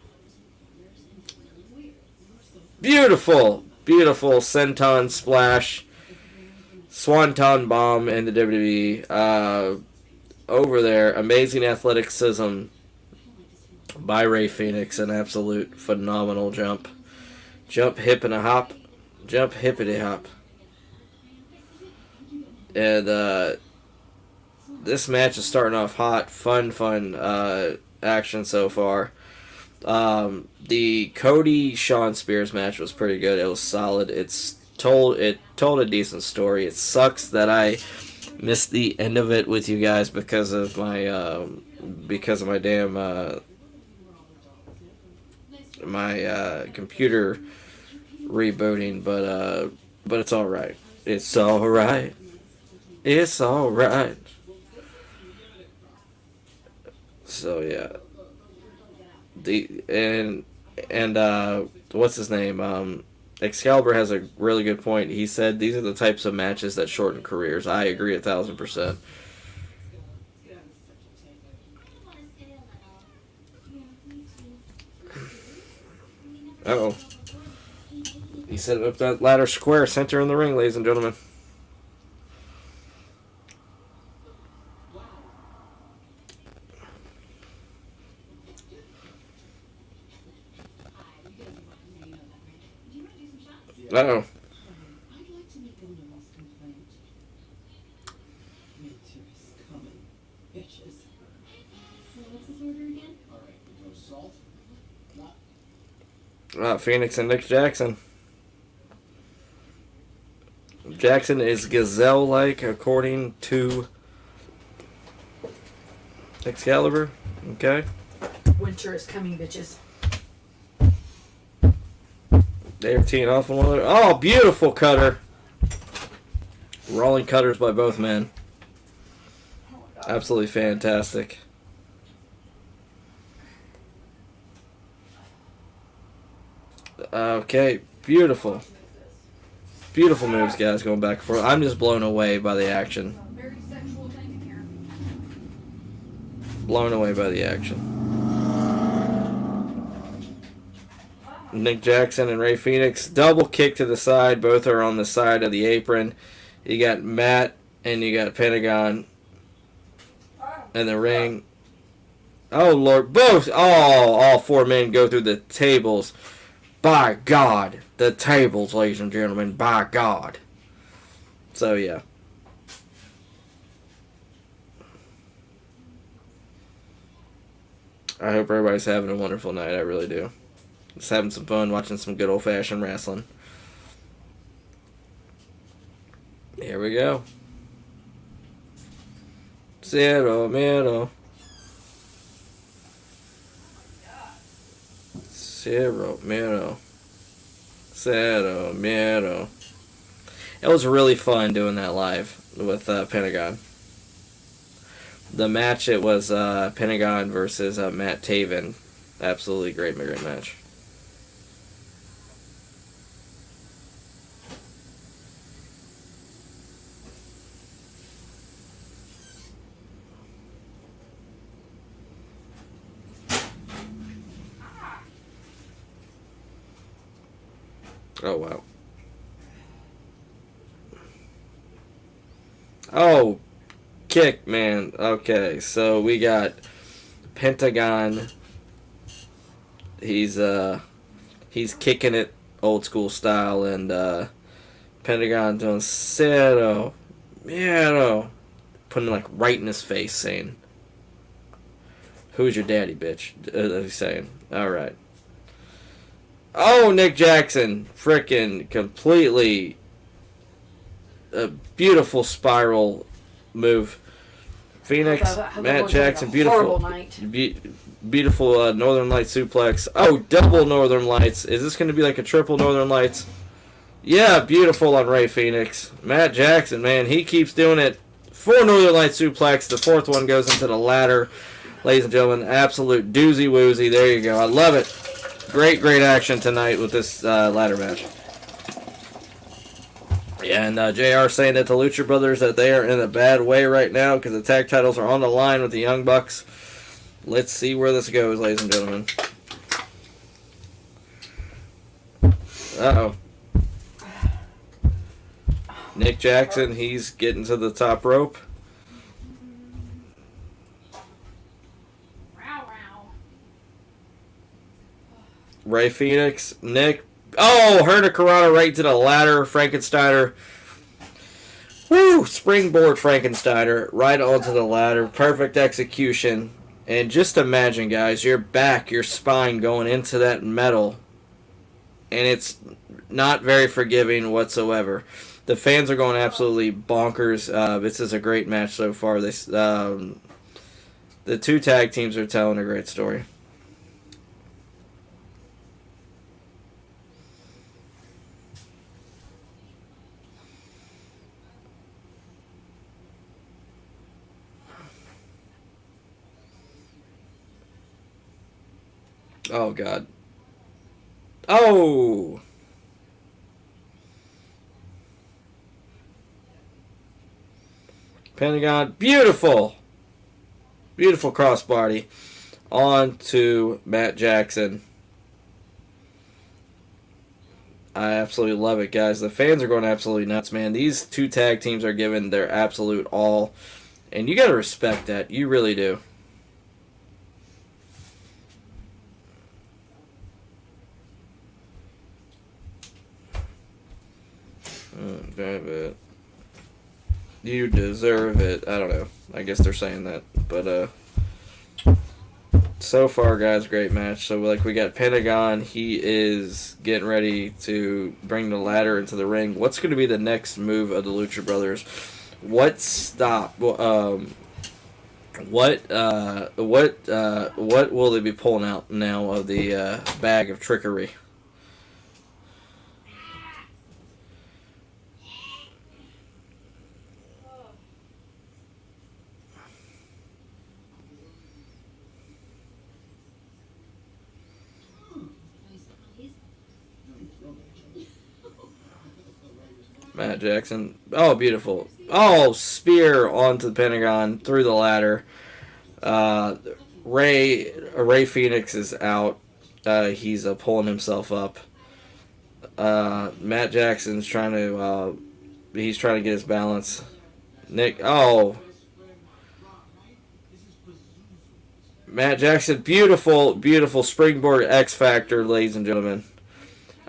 Speaker 1: Beautiful senton splash, swanton bomb in the WWE. Over there, amazing athleticism by Rey Fénix, an absolute phenomenal jump. Jump, hip, and a hop. Jump, hippity hop. And this match is starting off hot, fun action so far. The Cody Shawn Spears match was pretty good. It was solid. It told a decent story. It sucks that I missed the end of it with you guys because of my damn computer rebooting, but it's all right. It's all right. It's all right. So yeah. What's his name? Excalibur has a really good point. He said these are the types of matches that shorten careers. I agree 1,000%. Uh-oh. He set up that ladder square, center in the ring, ladies and gentlemen. Uh-oh. Fénix and Nick Jackson. Jackson is gazelle-like, according to Excalibur. Okay.
Speaker 2: Winter is coming, bitches.
Speaker 1: They're teeing off on one another. Oh, beautiful cutter. Rolling cutters by both men. Absolutely fantastic. Okay, beautiful. Beautiful moves, guys, going back and forth. I'm just blown away by the action. Blown away by the action. Nick Jackson and Rey Fénix. Double kick to the side. Both are on the side of the apron. You got Matt and you got Pentagón. in the ring. Oh, Lord. Both. All four men go through the tables. By God. The tables, ladies and gentlemen. By God. So, yeah. I hope everybody's having a wonderful night. I really do. Just having some fun watching some good old-fashioned wrestling. Here we go. Cero miedo. Cero miedo. Cero miedo. It was really fun doing that live with Pentagón. The match, it was Pentagón versus Matt Taven. Absolutely great match. Oh, wow. Oh, kick, man. Okay, so we got Pentagón. He's kicking it old school style, and Pentagón doing cero miedo, putting like right in his face, saying, "Who's your daddy, bitch?" He's saying. All right. Oh, Nick Jackson, frickin' completely a beautiful spiral move. Fénix, Matt Jackson, beautiful, beautiful Northern Lights suplex. Oh, double Northern Lights. Is this going to be like a triple Northern Lights? Yeah, beautiful on Rey Fénix. Matt Jackson, man, he keeps doing it. 4 Northern Lights suplex. The 4th one goes into the ladder. Ladies and gentlemen, absolute doozy woozy. There you go. I love it. Great action tonight with this ladder match. Yeah, and JR saying that the Lucha Brothers, that they are in a bad way right now because the tag titles are on the line with the Young Bucks. Let's see where this goes, ladies and gentlemen. Uh-oh. Nick Jackson, he's getting to the top rope. Rey Fénix, Nick. Oh, Hurricanrana right to the ladder. Frankensteiner. Woo! Springboard Frankensteiner right onto the ladder. Perfect execution. And just imagine, guys, your back, your spine going into that metal. And it's not very forgiving whatsoever. The fans are going absolutely bonkers. This is a great match so far. The 2 tag teams are telling a great story. Oh, God. Oh! Pentagón. Beautiful! Beautiful crossbody. On to Matt Jackson. I absolutely love it, guys. The fans are going absolutely nuts, man. These 2 tag teams are giving their absolute all. And you got to respect that. You really do. It. You deserve it. I don't know. I guess they're saying that. But, so far, guys, great match. So, like, we got Pentagón. He is getting ready to bring the ladder into the ring. What's going to be the next move of the Lucha Brothers? What will they be pulling out now of the bag of trickery? Matt Jackson. Oh, beautiful. Oh, spear onto the Pentagón through the ladder. Rey Fénix is out. He's pulling himself up. Matt Jackson's trying to get his balance. Nick. Oh. Matt Jackson, beautiful, beautiful springboard X Factor, ladies and gentlemen.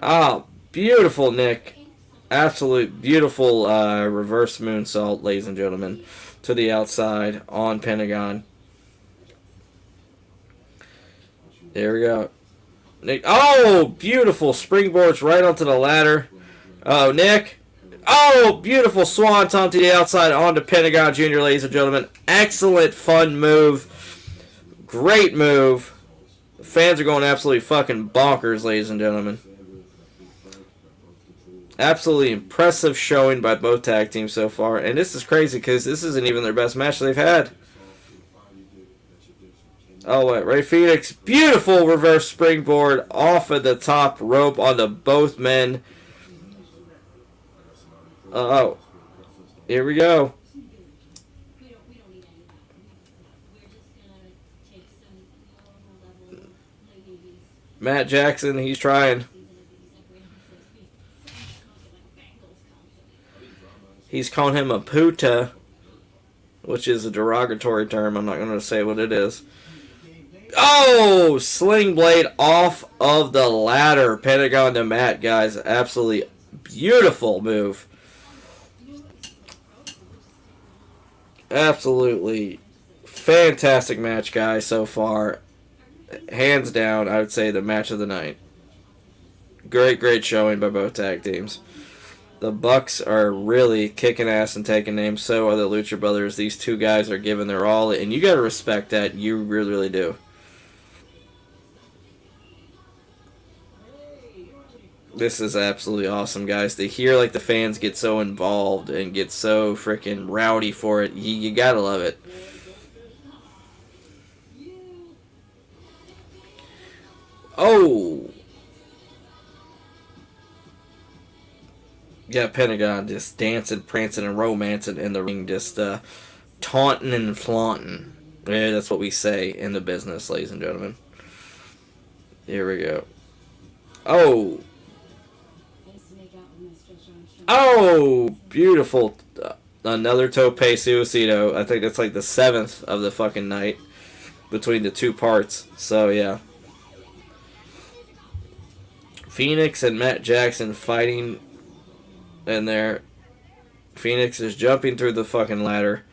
Speaker 1: Ah, beautiful, Nick. Absolute beautiful reverse moonsault, ladies and gentlemen, to the outside on Pentagón. There we go. Nick, oh, beautiful springboards right onto the ladder. Oh, Nick. Oh, beautiful swanton to the outside onto Pentagón Jr., ladies and gentlemen. Excellent, fun move. Great move. Fans are going absolutely fucking bonkers, ladies and gentlemen. Absolutely impressive showing by both tag teams so far. And this is crazy because this isn't even their best match they've had. Oh, wait. Ray Fénix. Beautiful reverse springboard off of the top rope onto both men. Oh. Here we go. Matt Jackson, he's trying. He's calling him a puta, which is a derogatory term. I'm not going to say what it is. Oh! Sling blade off of the ladder. Pentagón to Matt, guys. Absolutely beautiful move. Absolutely fantastic match, guys, so far. Hands down, I would say the match of the night. Great, great showing by both tag teams. The Bucks are really kicking ass and taking names. So are the Lucha Brothers. These two guys are giving their all, and you got to respect that. You really, really do. This is absolutely awesome, guys. To hear like the fans get so involved and get so freaking rowdy for it, you gotta love it. Oh! Yeah, Pentagón just dancing, prancing, and romancing in the ring, just taunting and flaunting. Yeah, that's what we say in the business, ladies and gentlemen. Here we go. Oh! Oh! Beautiful. Another tope suicido. I think that's like the 7th of the fucking night between the two parts. So, yeah. Fénix and Matt Jackson fighting in there. Fénix is jumping through the fucking ladder.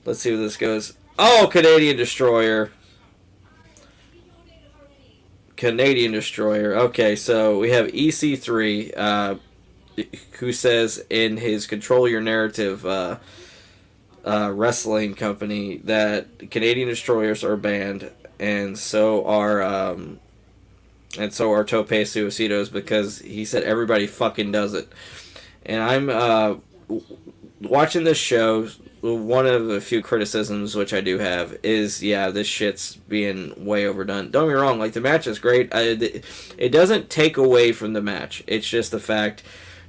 Speaker 1: Let's see where this goes. Oh, Canadian Destroyer. Canadian Destroyer. Okay, so we have EC3, who says in his Control Your Narrative wrestling company that Canadian Destroyers are banned, and so are tope suicidos, because he said everybody fucking does it. And I'm watching this show. One of the few criticisms which I do have is, yeah, this shit's being way overdone. Don't get me wrong, like, the match is great. It doesn't take away from the match. It's just the fact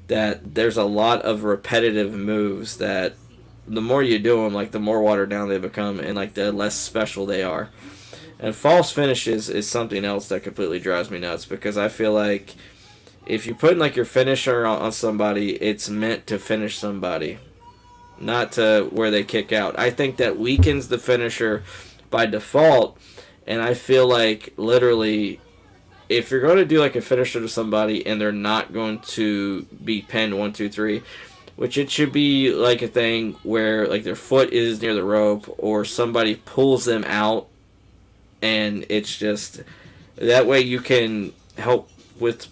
Speaker 1: that there's a lot of repetitive moves that the more you do them, like, the more watered down they become, and like the less special they are. And false finishes is something else that completely drives me nuts, because I feel like if you put like your finisher on somebody, it's meant to finish somebody, not to where they kick out. I think that weakens the finisher by default, and I feel like literally if you're going to do like a finisher to somebody and they're not going to be pinned 1, 2, 3, which it should be like a thing where like their foot is near the rope or somebody pulls them out, and it's just that way you can help with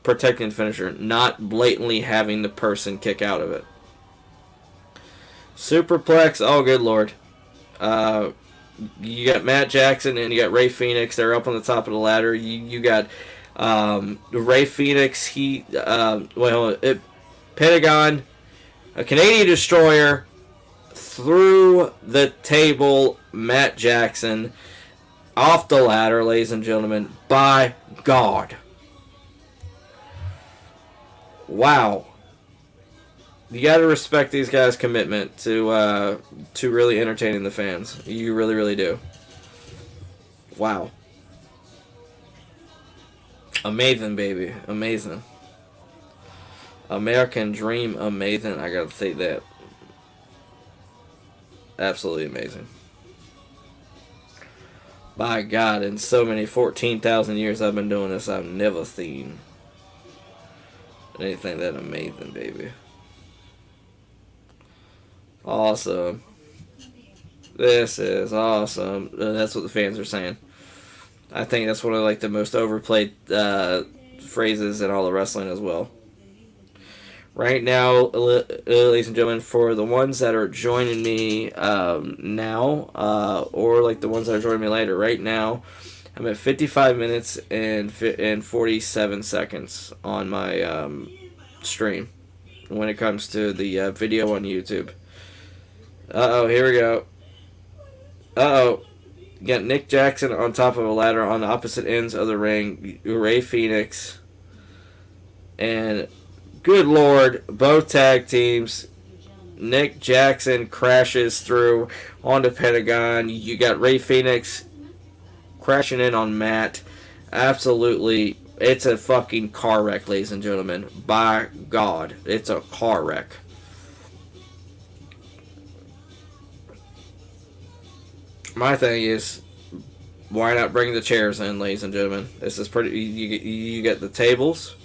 Speaker 1: protecting the finisher, not blatantly having the person kick out of it. Superplex, oh good lord. You got Matt Jackson and you got Ray Fénix. They're up on the top of the ladder. You got Ray Fénix. Pentagón, a Canadian Destroyer through the table. Matt Jackson off the ladder, ladies and gentlemen. By God. Wow. You got to respect these guys' commitment to really entertaining the fans. You really, really do. Wow. Amazing, baby. Amazing. American Dream, amazing. I got to say that. Absolutely amazing. By God, in so many 14,000 years I've been doing this, I've never seen anything that amazing, baby. Awesome. This is awesome. That's what the fans are saying. I think that's one of like the most overplayed phrases in all of wrestling as well. Right now, ladies and gentlemen, for the ones that are joining me now, or like the ones that are joining me later, right now, I'm at 55 minutes and 47 seconds on my stream when it comes to the video on YouTube. Uh-oh, here we go. Uh-oh. You got Nick Jackson on top of a ladder on the opposite ends of the ring. Rey Fénix. And, good Lord, both tag teams. Nick Jackson crashes through onto Pentagón. You got Rey Fénix crashing in on Matt. Absolutely, it's a fucking car wreck, ladies and gentlemen. By God, it's a car wreck. My thing is, why not bring the chairs in, ladies and gentlemen? This is pretty. You get the tables,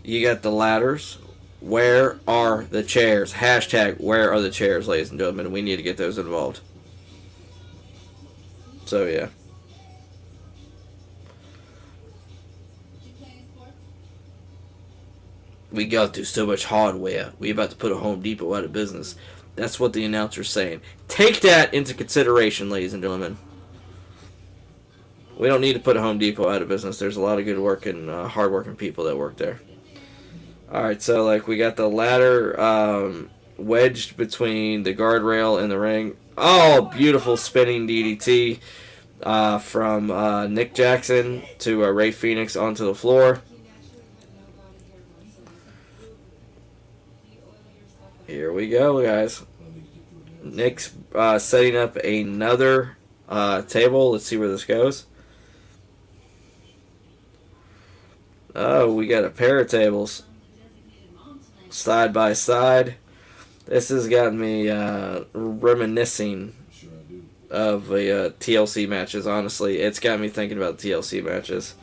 Speaker 1: you got the ladders. Where are the chairs? Hashtag, where are the chairs, ladies and gentlemen? We need to get those involved. So, yeah. We got through so much hardware. We about to put a Home Depot out of business. That's what the announcer's saying. Take that into consideration, ladies and gentlemen. We don't need to put a Home Depot out of business. There's a lot of good working, hard-working people that work there. Alright, so like we got the ladder wedged between the guardrail and the ring. Oh, beautiful spinning DDT from Nick Jackson to Rey Fénix onto the floor. Here we go, guys. Nick's setting up another table. Let's see where this goes. Oh, we got a pair of tables. Side by side. This has got me reminiscing of TLC matches, honestly. It's got me thinking about TLC matches.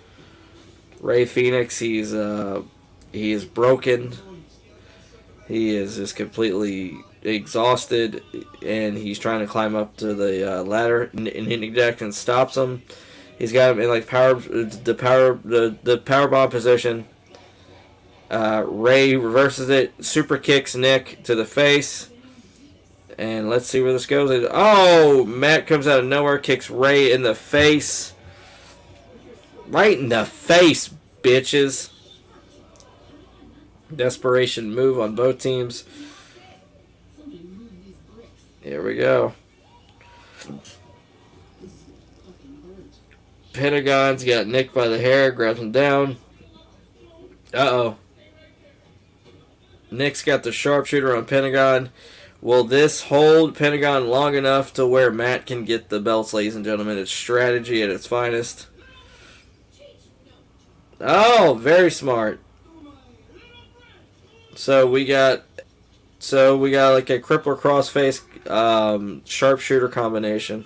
Speaker 1: Rey Fénix, he is broken. He is just completely exhausted, and he's trying to climb up to the ladder. And Nick Jackson stops him. He's got him in like the power bomb position. Rey reverses it, super kicks Nick to the face, and let's see where this goes. Oh, Matt comes out of nowhere, kicks Rey in the face, right in the face, bitches. Desperation move on both teams. Here we go. Pentagón's got Nick by the hair, grabs him down. Uh-oh. Nick's got the sharpshooter on Pentagón. Will this hold Pentagón long enough to where Matt can get the belts, ladies and gentlemen? It's strategy at its finest. Oh, very smart. So we got like a crippler crossface sharpshooter combination.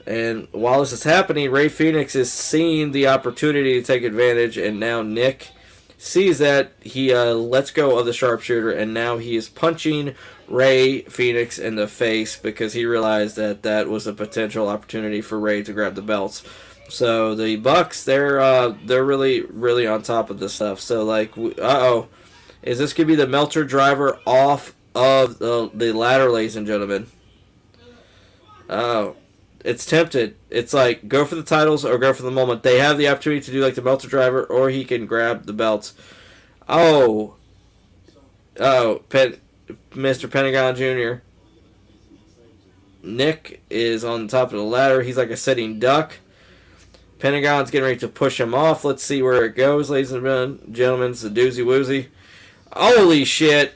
Speaker 1: And while this is happening, Rey Fénix is seeing the opportunity to take advantage, and now Nick sees that. He lets go of the sharpshooter, and now he is punching Rey Fénix in the face because he realized that that was a potential opportunity for Rey to grab the belts. So the Bucks, they're really, really on top of this stuff. So like, is this going to be the Meltzer driver off of the ladder, ladies and gentlemen? Oh, it's tempted. It's like, go for the titles or go for the moment. They have the opportunity to do like the Meltzer driver, or he can grab the belts. Oh, Mr. Pentagón Jr. Nick is on top of the ladder. He's like a sitting duck. Pentagón's getting ready to push him off. Let's see where it goes, ladies and gentlemen. It's a doozy woozy. Holy shit.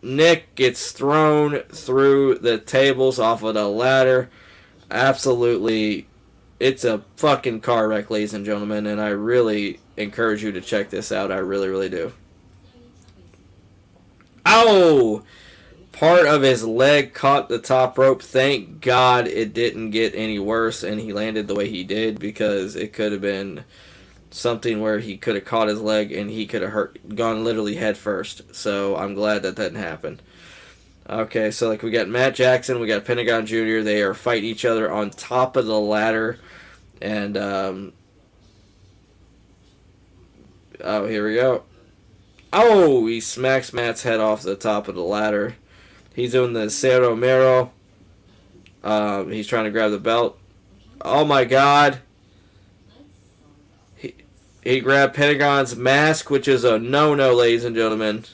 Speaker 1: Nick gets thrown through the tables off of the ladder. Absolutely. It's a fucking car wreck, ladies and gentlemen, and I really encourage you to check this out. I really, really do. Oh! part of his leg caught the top rope. Thank God it didn't get any worse and he landed the way he did, because it could have been something where he could have caught his leg and he could have gone literally head first. So I'm glad that didn't happen. Okay, so like we got Matt Jackson, we got Pentagón Jr. They are fighting each other on top of the ladder. And, oh, here we go. Oh, he smacks Matt's head off the top of the ladder. He's doing the Cero Mero. He's trying to grab the belt. Oh my God. He grabbed Pentagón's mask, which is a no-no, ladies and gentlemen.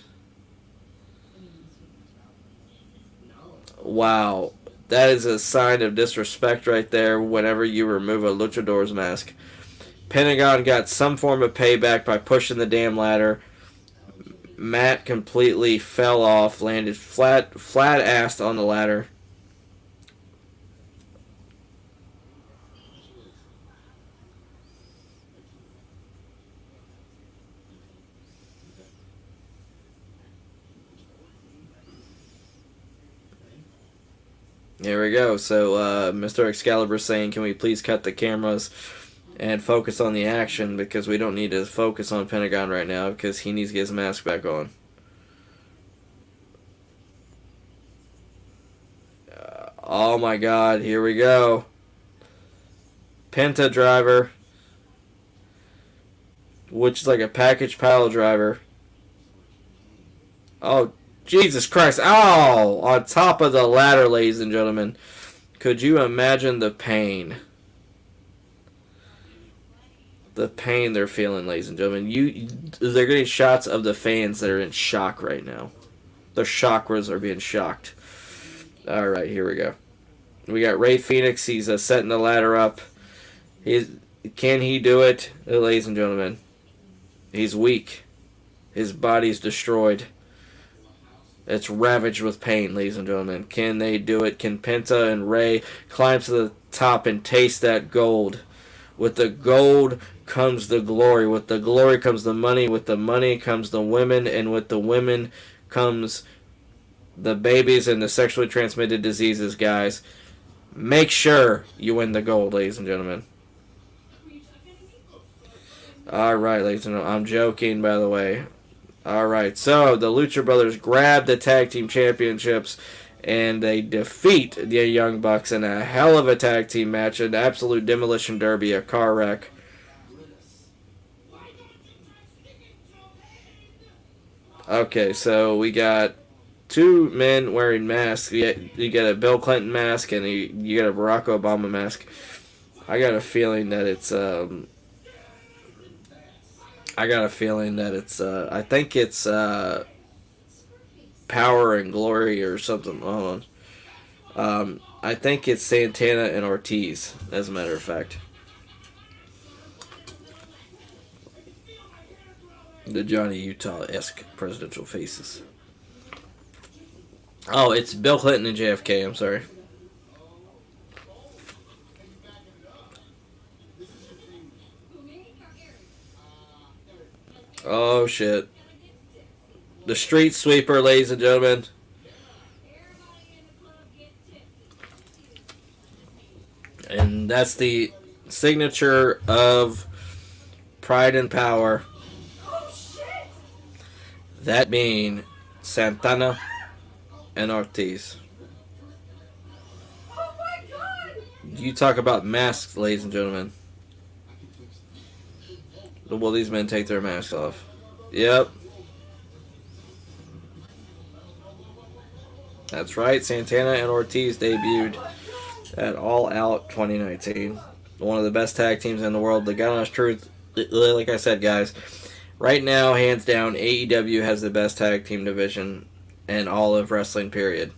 Speaker 1: Wow. That is a sign of disrespect right there whenever you remove a luchador's mask. Pentagón got some form of payback by pushing the damn ladder. Matt completely fell off, landed flat-assed on the ladder. Here we go. So, Mr. Excalibur saying, can we please cut the cameras and focus on the action, because we don't need to focus on Pentagón right now because he needs to get his mask back on. Oh my God, here we go. Penta driver, which is like a package pile driver. Oh, Jesus Christ. Oh, on top of the ladder, ladies and gentlemen. Could you imagine the pain? The pain they're feeling, ladies and gentlemen. They're getting shots of the fans that are in shock right now. Their chakras are being shocked. Alright, here we go. We got Rey Fénix. He's setting the ladder up. Can he do it? Ladies and gentlemen. He's weak. His body's destroyed. It's ravaged with pain, ladies and gentlemen. Can they do it? Can Penta and Rey climb to the top and taste that gold? With the gold comes the glory. With the glory comes the money. With the money comes the women. And with the women comes the babies and the sexually transmitted diseases, guys. Make sure you win the gold, ladies and gentlemen. Alright, ladies and gentlemen. I'm joking, by the way. Alright, so the Lucha Brothers grab the tag team championships and they defeat the Young Bucks in a hell of a tag team match, an absolute demolition derby, a car wreck. Okay, so we got two men wearing masks. You get a Bill Clinton mask and you get a Barack Obama mask. I got a feeling that it's I think it's Power and Glory or something. Hold on. I think it's Santana and Ortiz, as a matter of fact. The Johnny Utah-esque presidential faces. Oh, it's Bill Clinton and JFK, I'm sorry. Oh, shit. The street sweeper, ladies and gentlemen. And that's the signature of Pride and Power. That being Santana and Ortiz. You talk about masks, ladies and gentlemen. Will these men take their masks off? Yep. That's right. Santana and Ortiz debuted at All Out 2019. One of the best tag teams in the world. The God honest truth, like I said, guys, right now, hands down, AEW has the best tag team division in all of wrestling, period.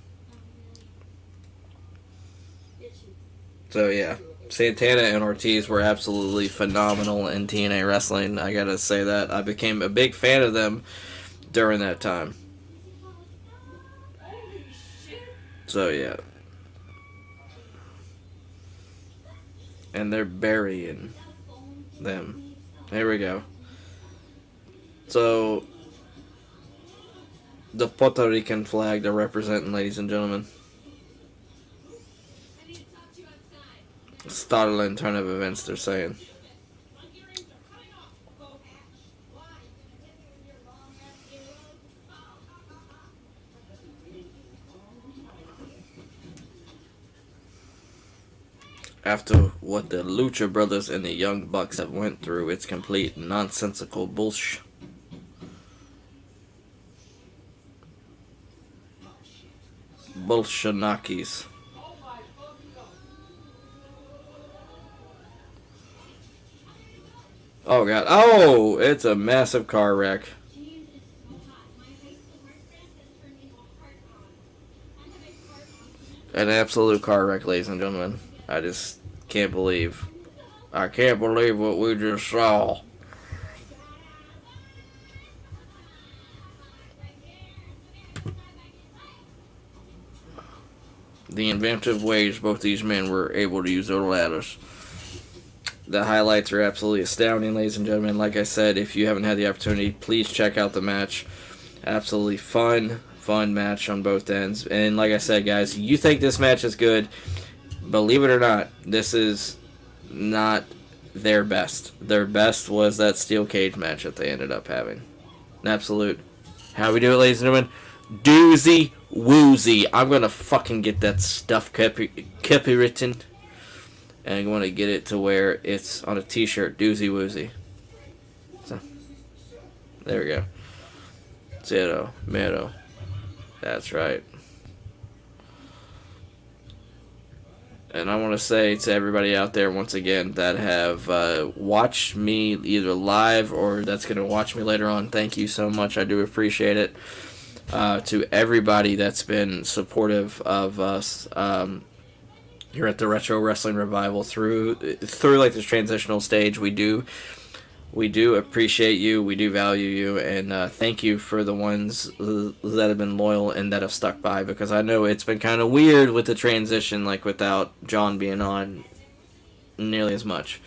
Speaker 1: So, yeah. Santana and Ortiz were absolutely phenomenal in TNA wrestling. I gotta say that. I became a big fan of them during that time. So, yeah. And they're burying them. Here we go. So, the Puerto Rican flag they're representing, ladies and gentlemen. Startling turn of events, they're saying. After what the Lucha Brothers and the Young Bucks have went through, it's complete nonsensical bullshit. Bolshanakis. Oh god. Oh, it's a massive car wreck. An absolute car wreck, ladies and gentlemen. I just can't believe. I can't believe what we just saw. The inventive ways both these men were able to use their ladders. The highlights are absolutely astounding, ladies and gentlemen. Like I said, if you haven't had the opportunity, please check out the match. Absolutely fun match on both ends. And like I said, guys, you think this match is good, believe it or not, this is not their best. Their best was that steel cage match that they ended up having. An absolute, how we do it, ladies and gentlemen, doozy woozy. I'm gonna fucking get that stuff copywritten, and I'm gonna get it to where it's on a t-shirt, doozy woozy. So there we go. Zero mero. That's right. And I want to say to everybody out there once again that have watched me either live or that's going to watch me later on, thank you so much. I do appreciate it. To everybody that's been supportive of us here at the Retro Wrestling Revival through like this transitional stage, we do appreciate you, we do value you, and thank you for the ones that have been loyal and that have stuck by, because I know it's been kind of weird with the transition, like without John being on nearly as much.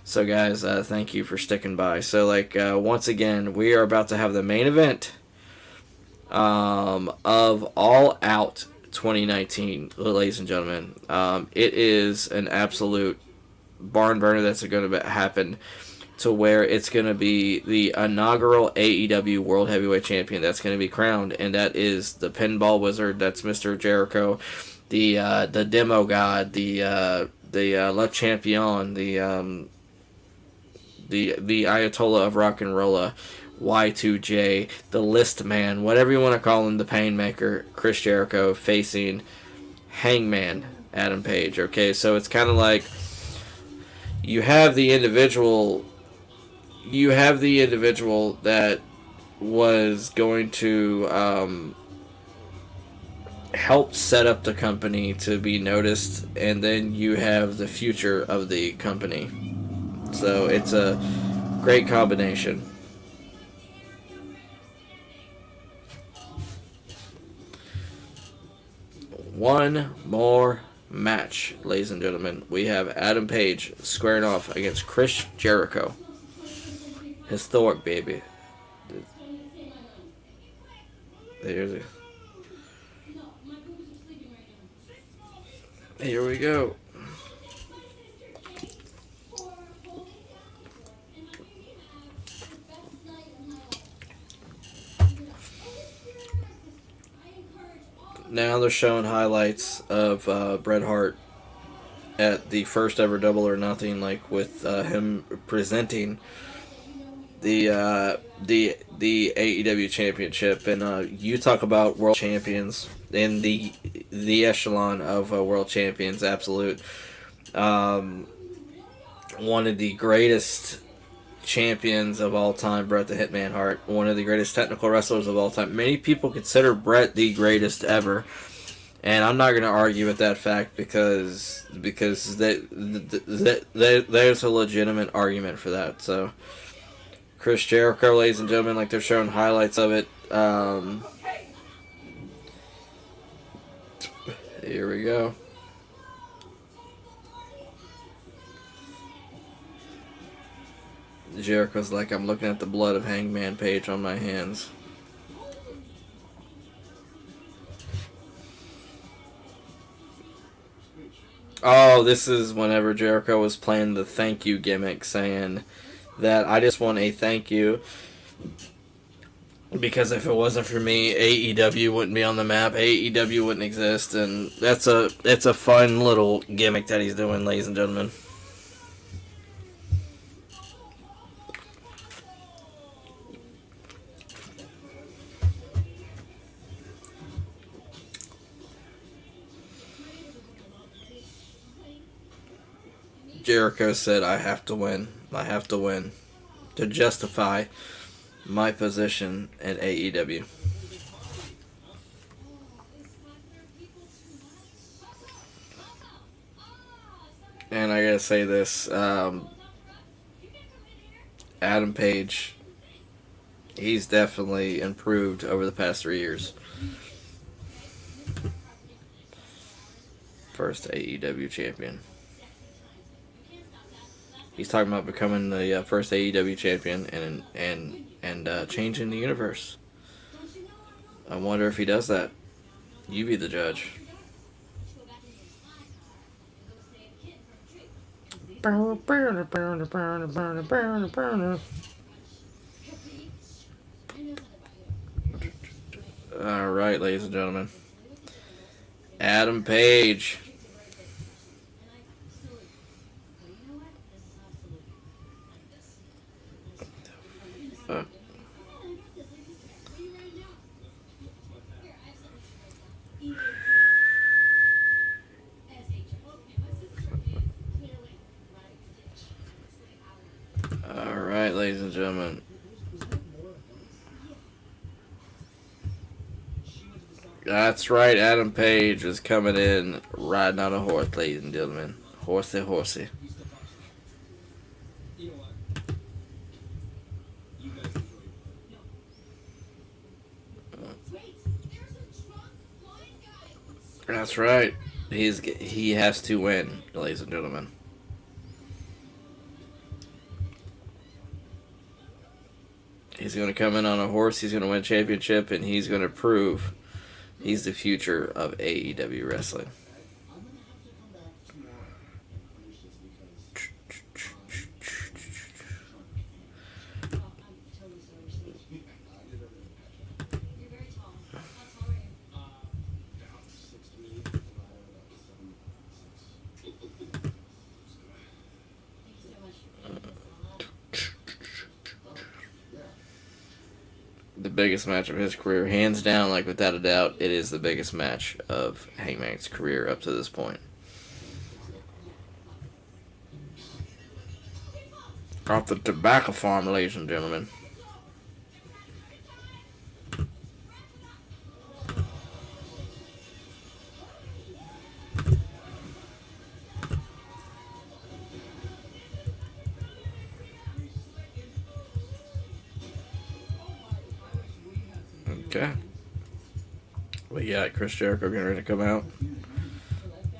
Speaker 1: So guys, thank you for sticking by. So like once again, we are about to have the main event of All Out 2019, ladies and gentlemen. It is an absolute barn burner that's going to happen, to where it's going to be the inaugural AEW World Heavyweight Champion that's going to be crowned, and that is the Pinball Wizard. That's Mr. Jericho, the Demo God, the Le Champion, the Ayatollah of Rock and Rolla, Y2J, the List Man, whatever you want to call him, the Painmaker, Chris Jericho, facing Hangman Adam Page. Okay, so it's kind of like you have the individual that was going to help set up the company to be noticed, and then you have the future of the company. So it's a great combination. One more match, ladies and gentlemen. We have Adam Page squaring off against Chris Jericho. Historic, baby. There's it. Here we go. Now they're showing highlights of Bret Hart at the first ever Double or Nothing, like with him presenting the AEW Championship, and you talk about world champions in the echelon of world champions, absolute. One of the greatest champions of all time, Bret the Hitman Hart, one of the greatest technical wrestlers of all time. Many people consider Bret the greatest ever, and I'm not going to argue with that fact because there's a legitimate argument for that. So Chris Jericho, ladies and gentlemen, like they're showing highlights of it. Here we go. Jericho's like, I'm looking at the blood of Hangman Page on my hands. Oh, this is whenever Jericho was playing the thank you gimmick, saying that I just want a thank you because if it wasn't for me, AEW wouldn't be on the map. AEW wouldn't exist, and it's a fun little gimmick that he's doing, ladies and gentlemen. Jericho said, I have to win. I have to win to justify my position at AEW. And I gotta say this, Adam Page, he's definitely improved over the past 3 years. First AEW champion. He's talking about becoming the first AEW champion and changing the universe. I wonder if he does that. You be the judge. All right, ladies and gentlemen. Adam Page. Alright, ladies and gentlemen. That's right, Adam Page is coming in riding on a horse, ladies and gentlemen. Horsey, horsey. That's right. He has to win, ladies and gentlemen. He's going to come in on a horse, he's going to win a championship, and he's going to prove he's the future of AEW wrestling. The biggest match of his career, hands down, like without a doubt, it is the biggest match of Hangman's career up to this point. Off the tobacco farm, ladies and gentlemen. Okay. We got Chris Jericho getting ready to come out.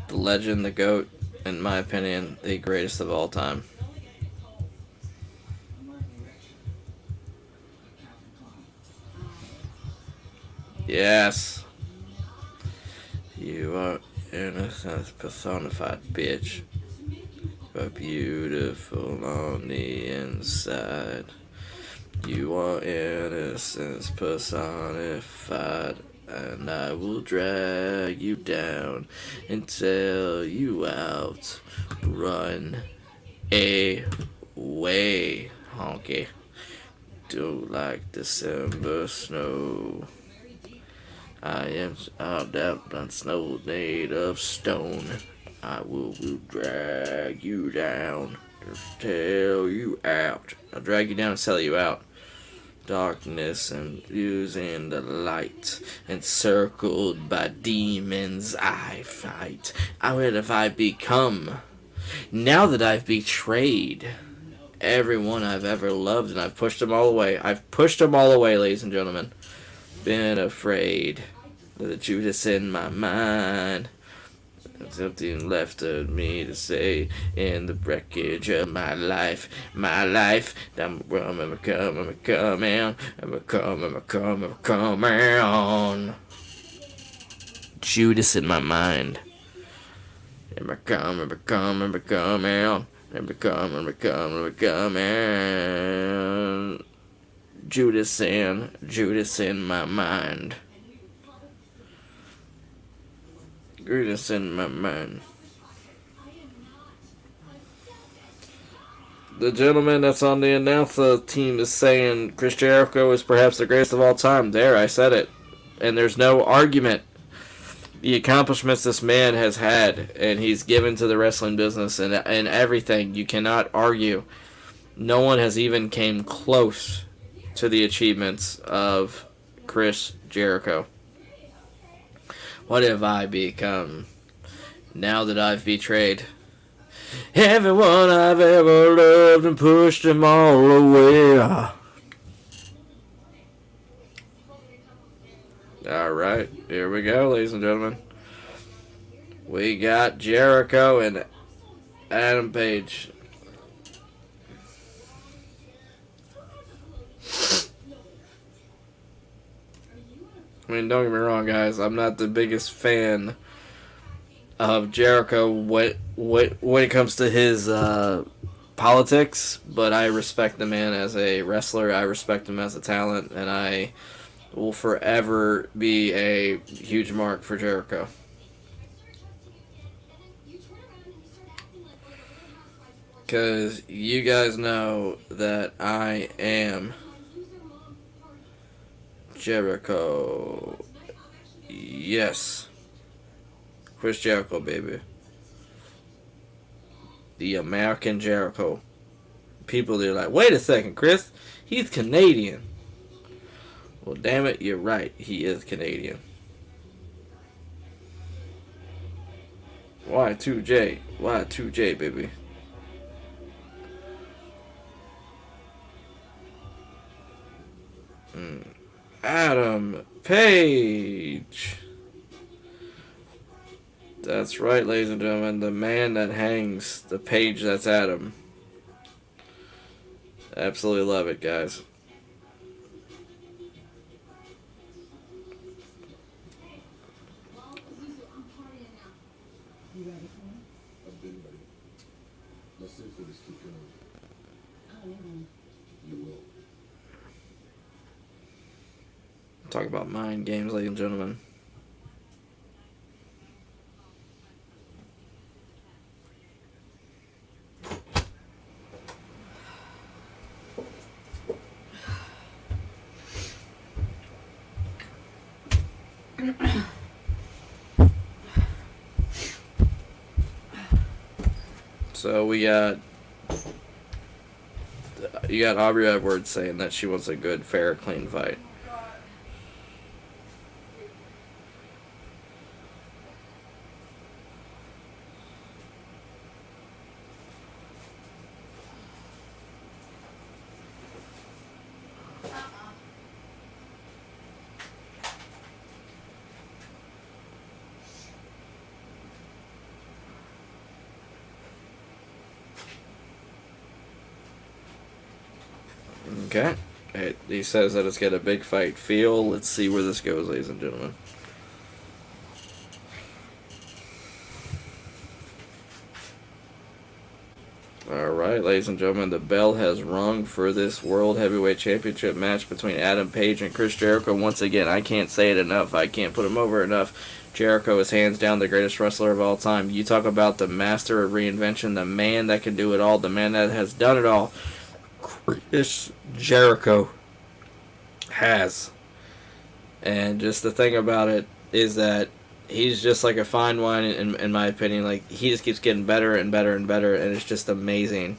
Speaker 1: The legend, the GOAT, in my opinion, the greatest of all time. Yes. You are innocence personified, bitch. But beautiful on the inside. You are innocence personified, and I will drag you down and tell you out. Run away, honky. Do like December snow. I am out on snow made of stone. I will drag you down to tell you out. I'll drag you down and sell you out. Darkness and using the light, encircled by demons I fight. What have I become? Now that I've betrayed everyone I've ever loved and I've pushed them all away. I've pushed them all away, ladies and gentlemen. Been afraid of the Judas in my mind. Something left of me to say in the wreckage of my life. I'm coming on. Judas in my mind. and become and become and become and become and become and become and Judas in my mind. Judas in my mind. The gentleman that's on the announcer team is saying Chris Jericho is perhaps the greatest of all time. There, I said it. And there's no argument. The accomplishments this man has had and he's given to the wrestling business and everything, you cannot argue. No one has even came close to the achievements of Chris Jericho. What have I become now that I've betrayed everyone I've ever loved and pushed them all away? Alright, here we go, ladies and gentlemen. We got Jericho and Adam Page. I mean, don't get me wrong, guys. I'm not the biggest fan of Jericho when it comes to his politics, but I respect the man as a wrestler. I respect him as a talent, and I will forever be a huge mark for Jericho. Because you guys know that I am Jericho. Yes. Chris Jericho, baby. The American Jericho. People, they're like, wait a second, Chris. He's Canadian. Well, damn it, you're right. He is Canadian. Y2J. Y2J, baby. Adam Page. That's right, ladies and gentlemen. The man that hangs the page that's Adam. Absolutely love it, guys. Talk about mind games, ladies and gentlemen. So you got Aubrey Edwards saying that she wants a good, fair, clean fight. Okay. He says that it's got a big fight feel. Let's see where this goes, ladies and gentlemen. Alright, ladies and gentlemen, the bell has rung for this World Heavyweight Championship match between Adam Page and Chris Jericho. Once again, I can't say it enough. I can't put him over enough. Jericho is hands down the greatest wrestler of all time. You talk about the master of reinvention, the man that can do it all, the man that has done it all. Chris Jericho has. And just the thing about it is that he's just like a fine wine, in my opinion. Like, he just keeps getting better and better and better, and it's just amazing.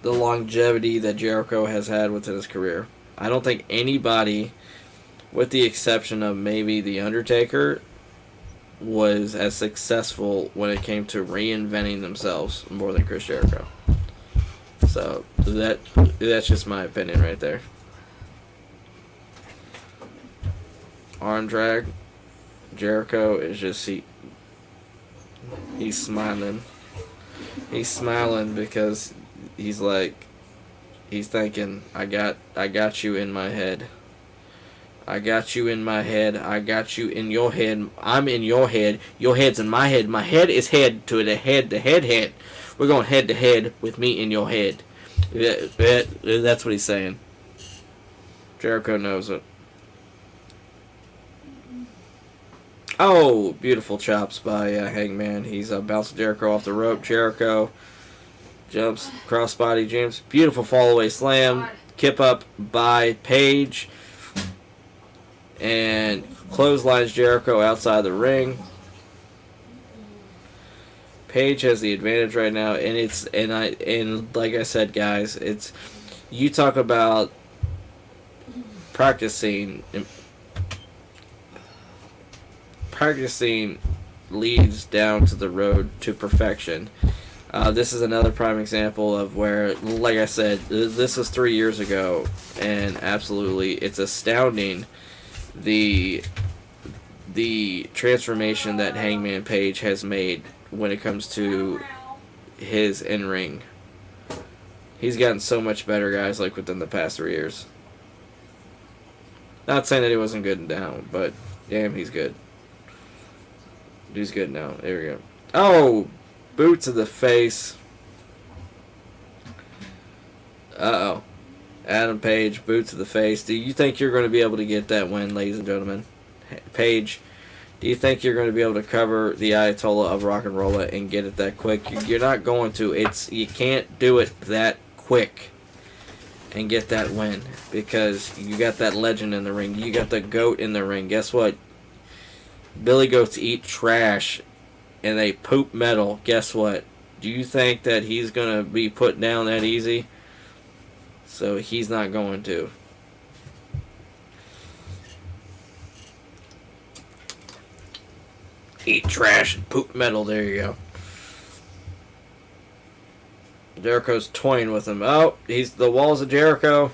Speaker 1: The longevity that Jericho has had within his career. I don't think anybody, with the exception of maybe The Undertaker, was as successful when it came to reinventing themselves more than Chris Jericho. So that's just my opinion right there. Arm drag. Jericho is just he's smiling. He's smiling because he's thinking, I got you in my head. I got you in my head. I got you in your head. I'm in your head. Your head's in my head. My head is head to the head. The head. We're going head to head with me in your head. That's what he's saying. Jericho knows it. Oh, beautiful chops by Hangman. He's bouncing Jericho off the rope. Jericho jumps, crossbody jumps. Beautiful fallaway slam. Kip up by Page. And clotheslines Jericho outside the ring. Page has the advantage right now, and like I said, guys, it's you talk about practicing leads down to the road to perfection. This is another prime example of where, like I said, this was 3 years ago, and absolutely, it's astounding the transformation that Hangman Page has made when it comes to his in-ring. He's gotten so much better, guys, like within the past 3 years. Not saying that he wasn't good and down, but damn, he's good. He's good now. There we go. Oh, boot to the face. Uh-oh. Adam Page, boot to the face. Do you think you're going to be able to get that win, ladies and gentlemen? Page, do you think you're going to be able to cover the Ayatollah of Rock and Rolla and get it that quick? You're not going to. You can't do it that quick and get that win because you got that legend in the ring. You got the GOAT in the ring. Guess what? Billy Goats eat trash and they poop metal. Guess what? Do you think that he's going to be put down that easy? So he's not going to. Eat trash and poop metal. There you go. Jericho's toying with him. Oh, he's the walls of Jericho.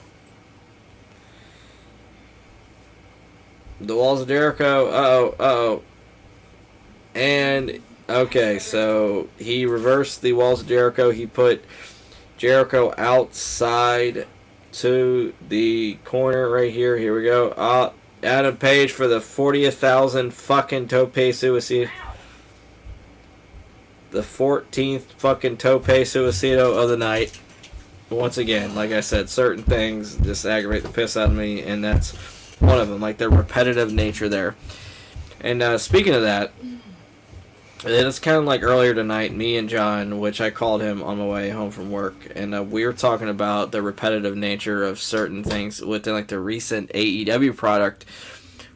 Speaker 1: The walls of Jericho. Uh-oh. And, okay, so he reversed the walls of Jericho. He put Jericho outside to the corner right here. Here we go. Adam Page for the 40,000 fucking tope suicide. The 14th fucking tope suicido of the night. Once again, like I said, certain things just aggravate the piss out of me, and that's one of them. Like the repetitive nature there. And speaking of that, it's kind of like earlier tonight, me and John, which I called him on my way home from work, and we were talking about the repetitive nature of certain things within like the recent AEW product,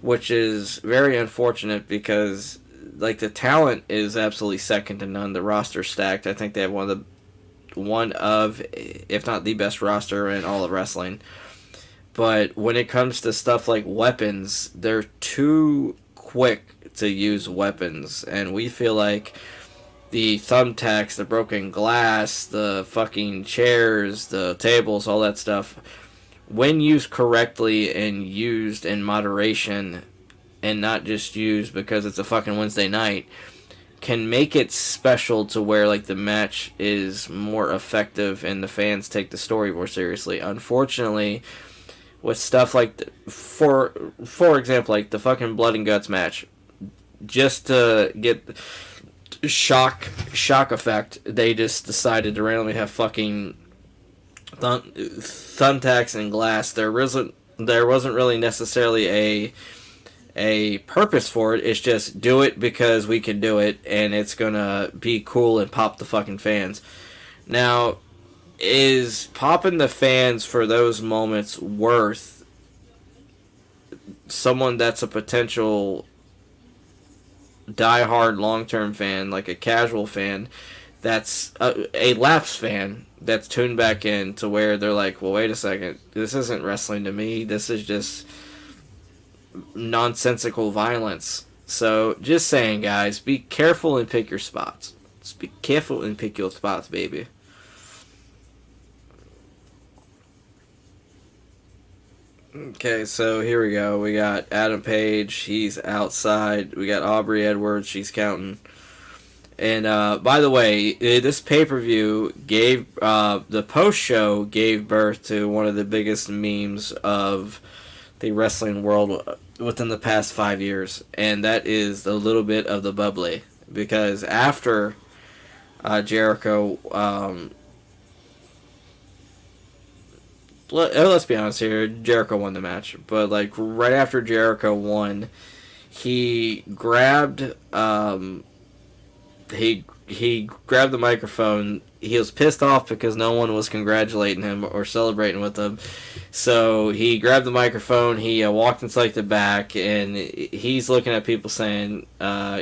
Speaker 1: which is very unfortunate because like the talent is absolutely second to none. The roster's stacked. I think they have one of, if not the best roster in all of wrestling. But when it comes to stuff like weapons, they're too quick to use weapons, and we feel like the thumbtacks, the broken glass, the fucking chairs, the tables, all that stuff, when used correctly and used in moderation and not just used because it's a fucking Wednesday night, can make it special to where like the match is more effective and the fans take the story more seriously. Unfortunately, with stuff like for example, like the fucking Blood and Guts match, just to get shock effect, they just decided to randomly have fucking thumbtacks and glass. There wasn't really necessarily a purpose for it. It's just do it because we can do it, and it's gonna be cool and pop the fucking fans. Now, is popping the fans for those moments worth someone that's a potential diehard long-term fan, like a casual fan, that's a lapsed fan that's tuned back in to where they're like, well, wait a second, this isn't wrestling to me, this is just nonsensical violence. So, just saying, guys, be careful and pick your spots. Just be careful and pick your spots, baby. Okay, so here we go. We got Adam Page. He's outside. We got Aubrey Edwards. She's counting. And by the way, this pay-per-view gave the post-show gave birth to one of the biggest memes of the wrestling world within the past 5 years, and that is a little bit of the bubbly. Because after Jericho, let's be honest here, Jericho won the match, but like right after Jericho won, he grabbed he grabbed the microphone. He was pissed off because no one was congratulating him or celebrating with him. So he grabbed the microphone, he walked inside the back, and he's looking at people saying,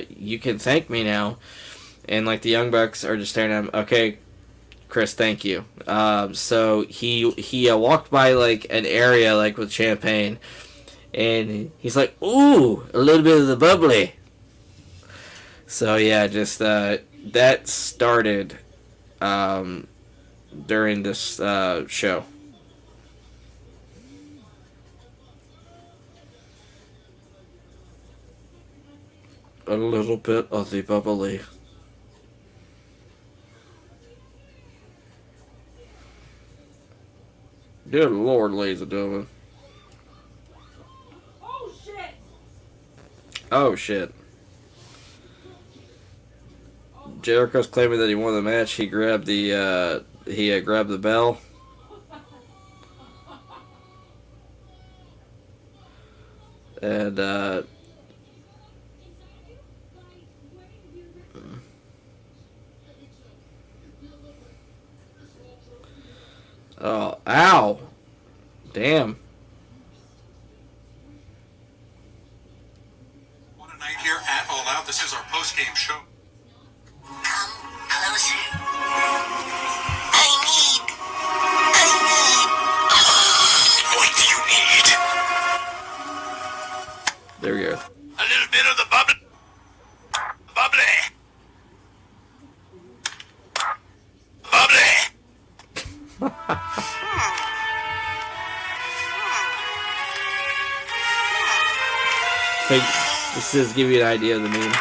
Speaker 1: you can thank me now. And like the Young Bucks are just staring at him, okay, Chris, thank you. So he walked by like an area like with champagne, and he's like, ooh, a little bit of the bubbly. So yeah, just that started during this show. A little bit of the bubbly. Good Lord, ladies and gentlemen.
Speaker 2: Oh shit!
Speaker 1: Oh shit. Jericho's claiming that he won the match. He grabbed the grabbed the bell. And oh, ow. Damn.
Speaker 3: What a night here at All Out. This is our post-game show.
Speaker 4: Come closer. What do you need?
Speaker 1: There we go.
Speaker 3: A little bit of the bubbly.
Speaker 1: This is give you an idea of the meme.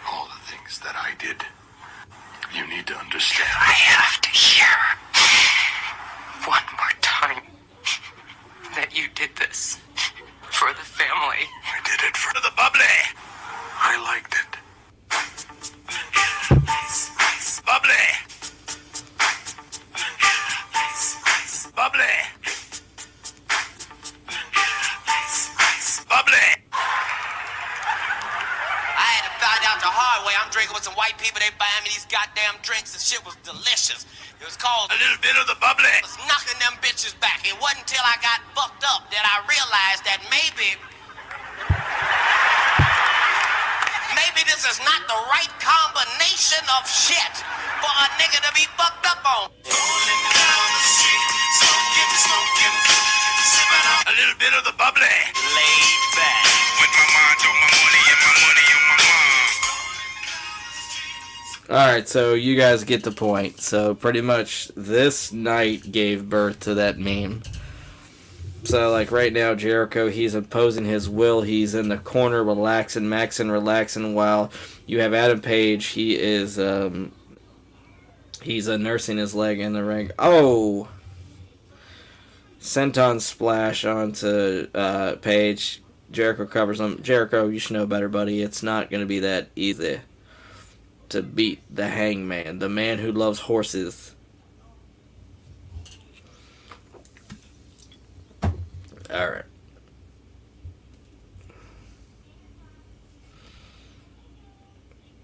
Speaker 3: All the things that I did, you need to understand.
Speaker 4: I have to hear one more time that you did this for the family.
Speaker 3: I did it for the bubbly. I liked it. Bubbly. Bubbly. Bubbly.
Speaker 4: I had to find out the hard way. I'm drinking with some white people. They buying me these goddamn drinks and shit was delicious. It was called
Speaker 3: A little bit of the bubbly.
Speaker 4: I was knocking them bitches back. It wasn't until I got fucked up that I realized that maybe this is not the right combination of shit for a nigga to be fucked up on.
Speaker 3: Rolling down the street, smoking, sipping on a little bit of the bubbly.
Speaker 4: Laid back.
Speaker 3: With my mind on my money and my money on my mind.
Speaker 1: Alright, so you guys get the point. So pretty much this night gave birth to that meme. So like right now, Jericho, he's imposing his will. He's in the corner relaxing, maxing, relaxing, while you have Adam Page. He is he's nursing his leg in the ring. Oh! Senton splash onto Page. Jericho covers him. Jericho, you should know better, buddy. It's not going to be that easy to beat the Hangman, the man who loves horses. Alright.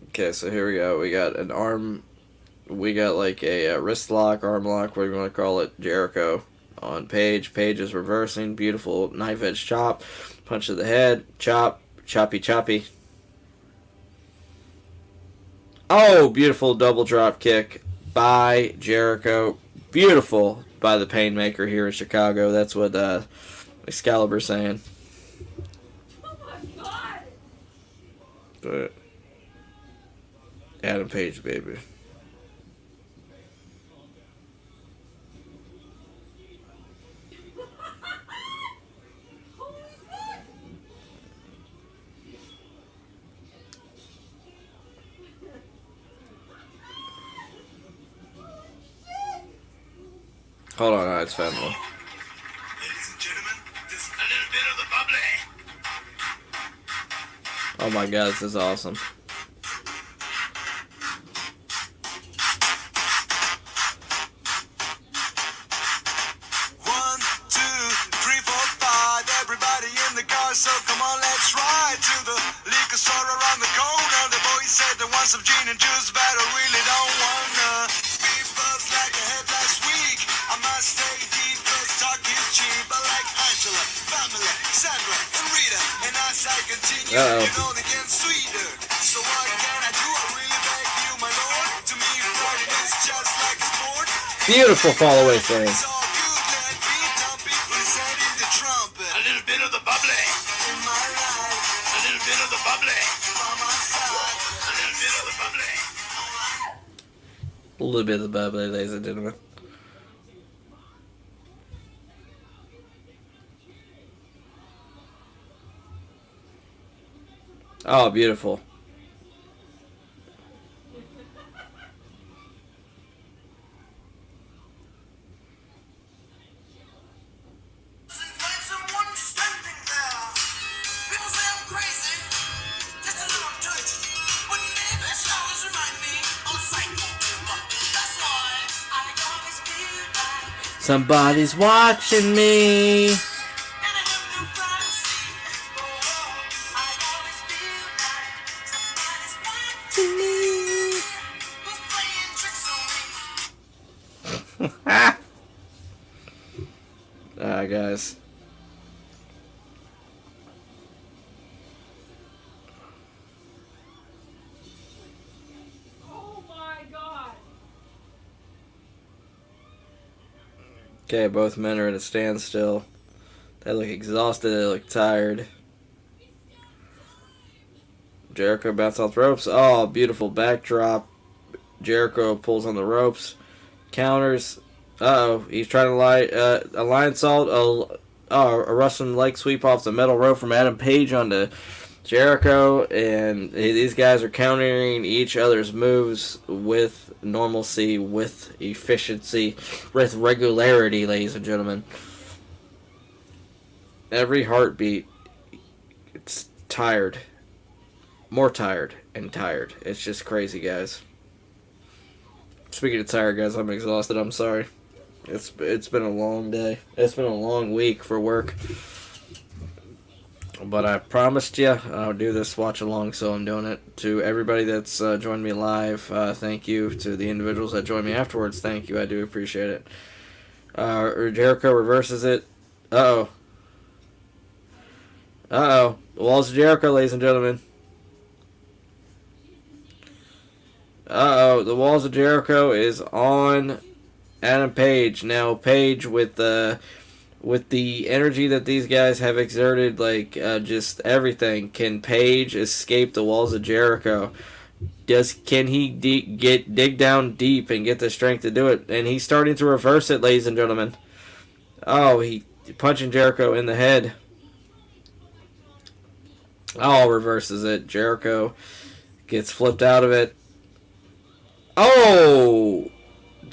Speaker 1: Okay, so here we go. We got an arm. We got like a wrist lock, arm lock, whatever you want to call it. Jericho on Page. Page is reversing. Beautiful knife edge chop. Punch to the head. Chop. Choppy. Oh, beautiful double drop kick by Jericho. Beautiful by the Painmaker here in Chicago. That's what Excalibur's saying.
Speaker 2: Oh my god!
Speaker 1: But Adam Page, baby. Hold on, it's found one.
Speaker 3: Ladies and gentlemen, just a little bit of the bubbly.
Speaker 1: Oh my god, this is awesome.
Speaker 3: One, two, three, four, five. Everybody in the car, so come on, let's ride to the liquor store around the corner. The boys said they want some gin and juice, but I really don't wanna be buzzed like I had last week. I must stay deep, cause talk is cheap. I like Angela, Pamela, Sandra, and Rita. And as I continue, it only gets sweeter. So what can I do? I really beg you, my lord. To me, Friday is just like a sport.
Speaker 1: Beautiful fall away thing.
Speaker 3: It's all good, let me dump it. Listen in the trumpet. A little bit of the bubbly. In my life. A little bit of the bubbly. By my side. A little bit of the bubbly.
Speaker 1: A little bit of the bubbly, ladies and gentlemen. Oh, beautiful.
Speaker 3: Find someone standing there. People say I'm crazy. Just a little touch. But maybe showers remind me I'm a psycho. That's why I always feel like.
Speaker 1: Somebody's watching me.
Speaker 3: And I have no privacy. Oh, I always feel like somebody's watching me. Who's playing tricks on me?
Speaker 1: Guys.
Speaker 2: Oh my god.
Speaker 1: Okay, both men are at a standstill. They look exhausted, they look tired. Jericho bounces off the ropes. Oh, beautiful backdrop. Jericho pulls on the ropes. Counters. Uh-oh, he's trying to a lion salt, a Russian leg sweep off the metal rope from Adam Page onto Jericho, and these guys are countering each other's moves with normalcy, with efficiency, with regularity, ladies and gentlemen. Every heartbeat, it's tired. More tired and tired. It's just crazy, guys. Speaking of tired, guys, I'm exhausted. I'm sorry. It's been a long day. It's been a long week for work. But I promised you I'll do this watch along, so I'm doing it. To everybody that's joined me live, thank you. To the individuals that joined me afterwards, thank you. I do appreciate it. Jericho reverses it. Uh-oh. Uh-oh. The walls of Jericho, ladies and gentlemen. Uh-oh. The walls of Jericho is on Adam Page. Now, Page, with the energy that these guys have exerted, just everything, can Page escape the walls of Jericho? Can he dig down deep and get the strength to do it? And he's starting to reverse it, ladies and gentlemen. Oh, he punching Jericho in the head. Oh, reverses it. Jericho gets flipped out of it. Oh!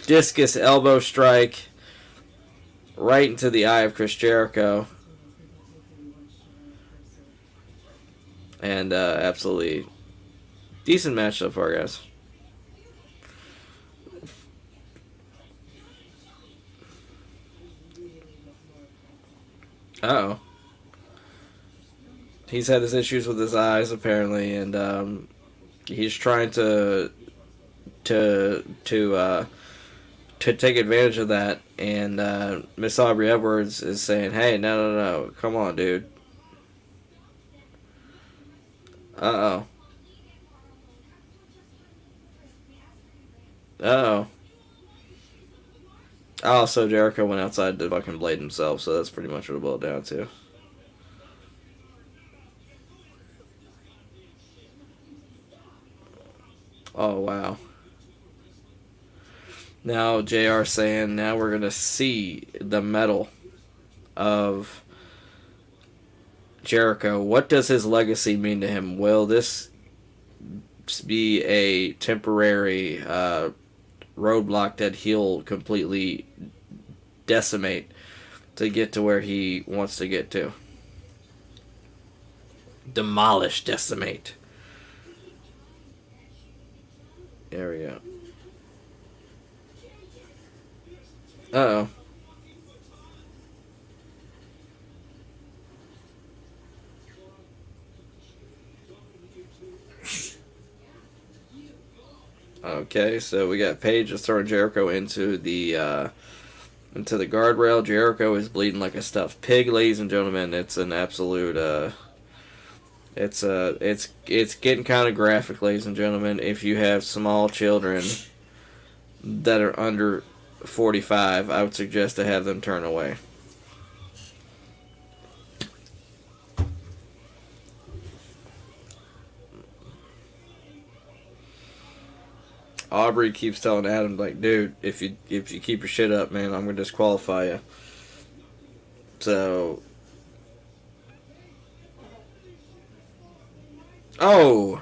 Speaker 1: Discus elbow strike right into the eye of Chris Jericho. And absolutely decent match so far, guys. Uh-oh. He's had his issues with his eyes, apparently, and he's trying to take advantage of that, and Miss Aubrey Edwards is saying, hey, no, come on, dude. Uh-oh. Oh, so Jericho went outside to fucking blade himself, so that's pretty much what it boiled down to. Oh, wow. Now JR saying, now we're going to see the metal of Jericho. What does his legacy mean to him? Will this be a temporary roadblock that he'll completely decimate to get to where he wants to get to. Demolish, decimate. There we go. Uh-oh. Okay, so we got Paige just throwing Jericho into the guardrail. Jericho is bleeding like a stuffed pig, ladies and gentlemen. It's an absolute it's getting kind of graphic, ladies and gentlemen. If you have small children that are under 45, I would suggest to have them turn away. Aubrey keeps telling Adam, like, dude, if you keep your shit up, man, I'm gonna disqualify you. So, oh,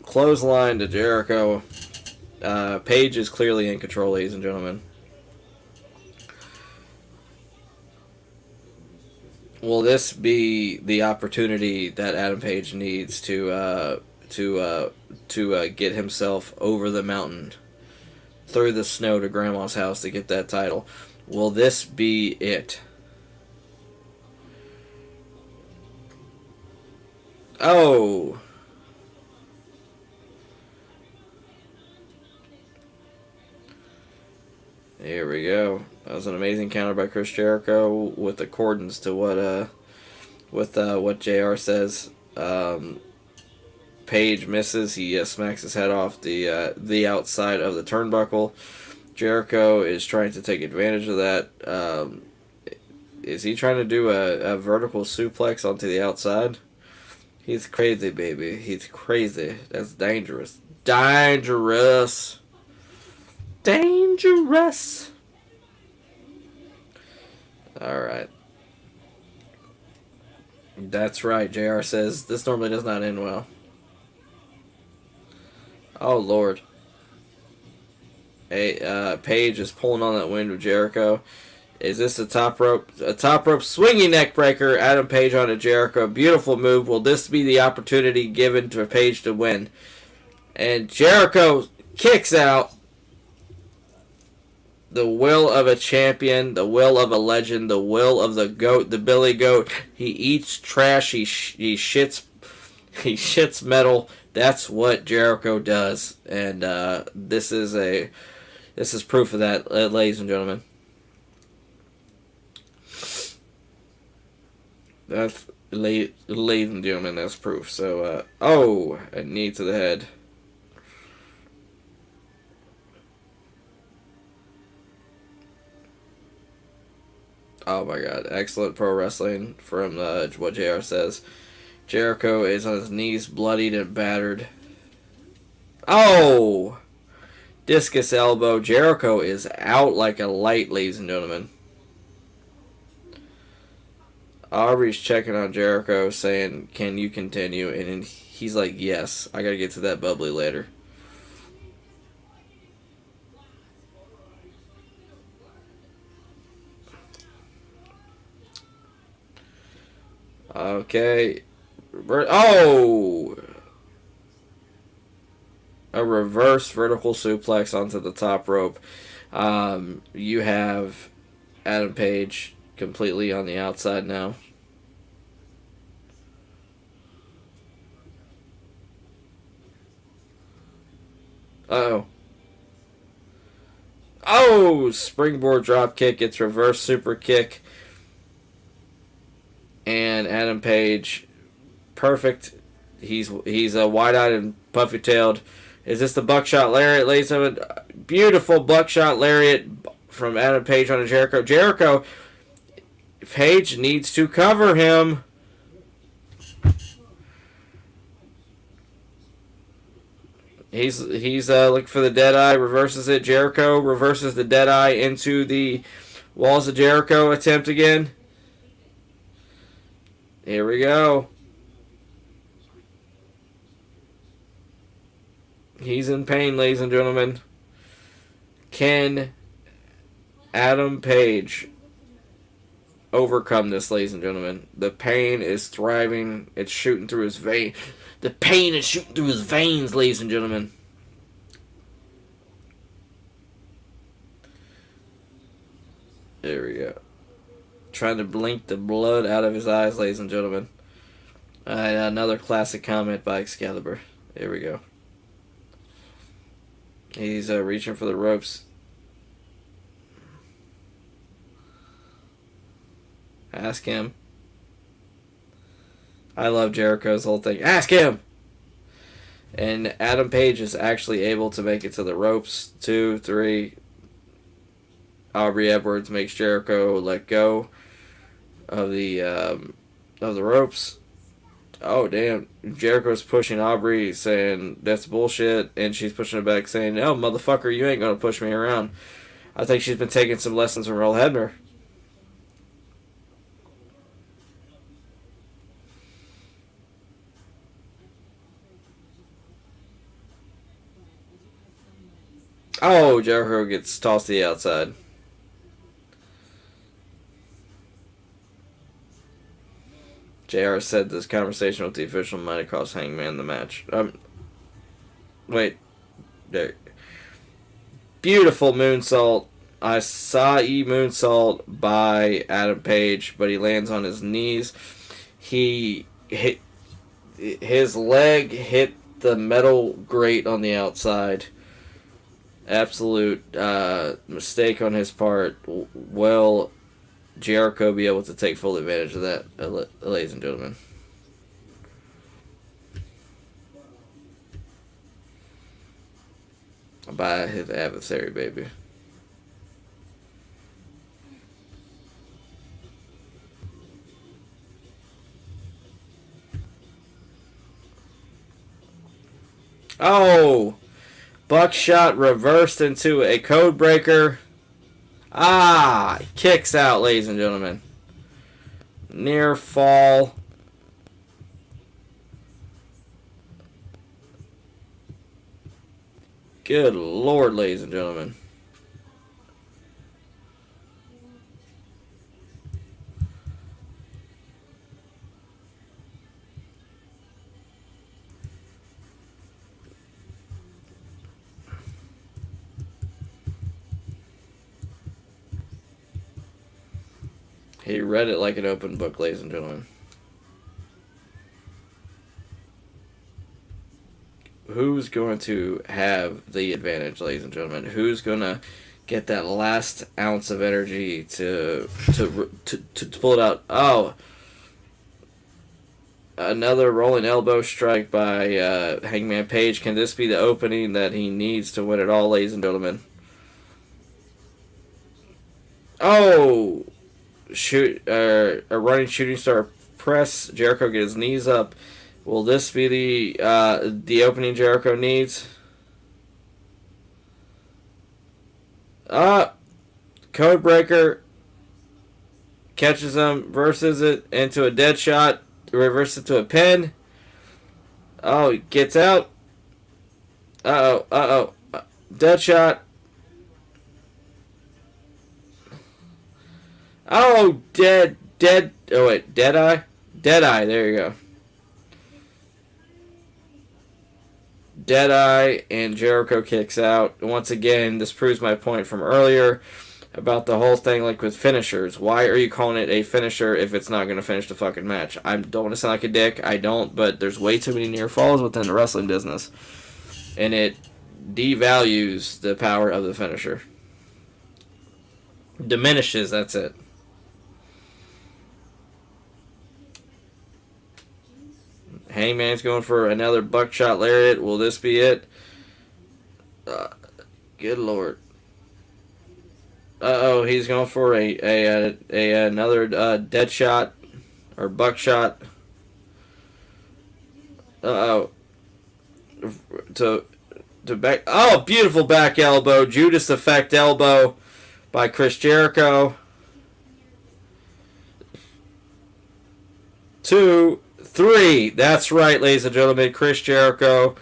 Speaker 1: clothesline to Jericho. Paige is clearly in control, ladies and gentlemen. Will this be the opportunity that Adam Page needs to get himself over the mountain, through the snow to Grandma's house to get that title? Will this be it? Oh. Here we go. That was an amazing counter by Chris Jericho with accordance to what JR says. Page misses. He smacks his head off the outside of the turnbuckle. Jericho is trying to take advantage of that. Is he trying to do a vertical suplex onto the outside? He's crazy, baby. He's crazy. That's dangerous. Dangerous. Dangerous. Alright. That's right. JR says this normally does not end well. Oh, Lord. Paige is pulling on that wind of Jericho. Is this a top rope? A top rope swinging neck breaker. Adam Page onto Jericho. Beautiful move. Will this be the opportunity given to Page to win? And Jericho kicks out. The will of a champion. The will of a legend. The will of the goat. The Billy Goat. He eats trash. He shits metal. That's what Jericho does. And this is proof of that, ladies and gentlemen. That's, ladies and gentlemen, that's proof. So, a knee to the head. Oh my God, excellent pro wrestling from what JR says. Jericho is on his knees, bloodied and battered. Oh! Discus elbow. Jericho is out like a light, ladies and gentlemen. Aubrey's checking on Jericho, saying, can you continue? And he's like, yes, I gotta get to that bubbly later. Okay. Oh! A reverse vertical suplex onto the top rope. You have Adam Page completely on the outside now. Uh-oh. Oh! Springboard drop kick. It's reverse super kick. And Adam Page, perfect. He's wide-eyed and puffy-tailed. Is this the buckshot lariat, ladies and gentlemen? Beautiful buckshot lariat from Adam Page on Jericho. Jericho, Page needs to cover him. He's looking for the Deadeye, reverses it. Jericho reverses the Deadeye into the Walls of Jericho attempt again. Here we go. He's in pain, ladies and gentlemen. Can Adam Page overcome this, ladies and gentlemen? The pain is thriving. It's shooting through his vein. The pain is shooting through his veins, ladies and gentlemen. There we go. Trying to blink the blood out of his eyes, ladies and gentlemen. Another classic comment by Excalibur. There we go. He's reaching for the ropes. Ask him. I love Jericho's whole thing. Ask him! And Adam Page is actually able to make it to the ropes. 2, 3. Aubrey Edwards makes Jericho let go of the ropes. Oh, damn. Jericho's pushing Aubrey, saying that's bullshit. And she's pushing it back, saying, no, motherfucker, you ain't going to push me around. I think she's been taking some lessons from Earl Hebner. Oh, Jericho gets tossed to the outside. JR said this conversation with the official might have cost Hangman the match. Wait. There. Beautiful moonsault. Acai moonsault by Adam Page, but he lands on his knees. His leg hit the metal grate on the outside. Absolute mistake on his part. Will Jericho be able to take full advantage of that, ladies and gentlemen? By his adversary, baby. Oh! Buckshot reversed into a code breaker. Kicks out, ladies and gentlemen. Near fall. Good Lord, ladies and gentlemen. He read it like an open book, ladies and gentlemen. Who's going to have the advantage, ladies and gentlemen? Who's going to get that last ounce of energy to pull it out? Oh, another rolling elbow strike by Hangman Page. Can this be the opening that he needs to win it all, ladies and gentlemen? Oh! A running shooting star press. Jericho get his knees up. Will this be the opening Jericho needs? Codebreaker catches him, versus it into a dead shot, reverses it to a pin. Oh, he gets out. Dead shot. Oh, dead. Oh, wait, Deadeye? Deadeye, there you go. Deadeye and Jericho kicks out. Once again, this proves my point from earlier about the whole thing like with finishers. Why are you calling it a finisher if it's not going to finish the fucking match? I don't want to sound like a dick. I don't, but there's way too many near falls within the wrestling business. And it devalues the power of the finisher. Diminishes, that's it. Hangman's going for another buckshot lariat. Will this be it? Good Lord. He's going for another dead shot or buckshot. To back. Oh, beautiful back elbow, Judas Effect elbow by Chris Jericho. 2, 3. That's right, ladies and gentlemen. Chris Jericho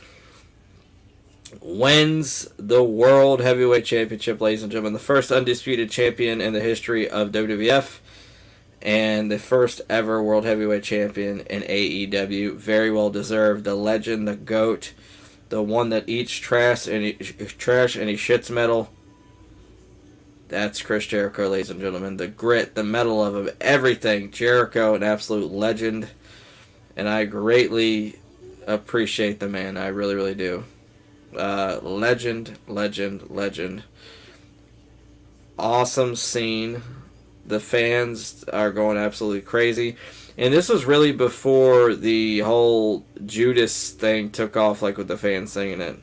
Speaker 1: wins the World Heavyweight Championship, ladies and gentlemen. The first undisputed champion in the history of WWF. And the first ever World Heavyweight Champion in AEW. Very well deserved. The legend, the GOAT, the one that eats trash and he shits metal. That's Chris Jericho, ladies and gentlemen. The grit, the metal of him, everything. Jericho, an absolute legend. And I greatly appreciate the man. I really, really do. Legend. Awesome scene. The fans are going absolutely crazy. And this was really before the whole Judas thing took off, like with the fans singing it.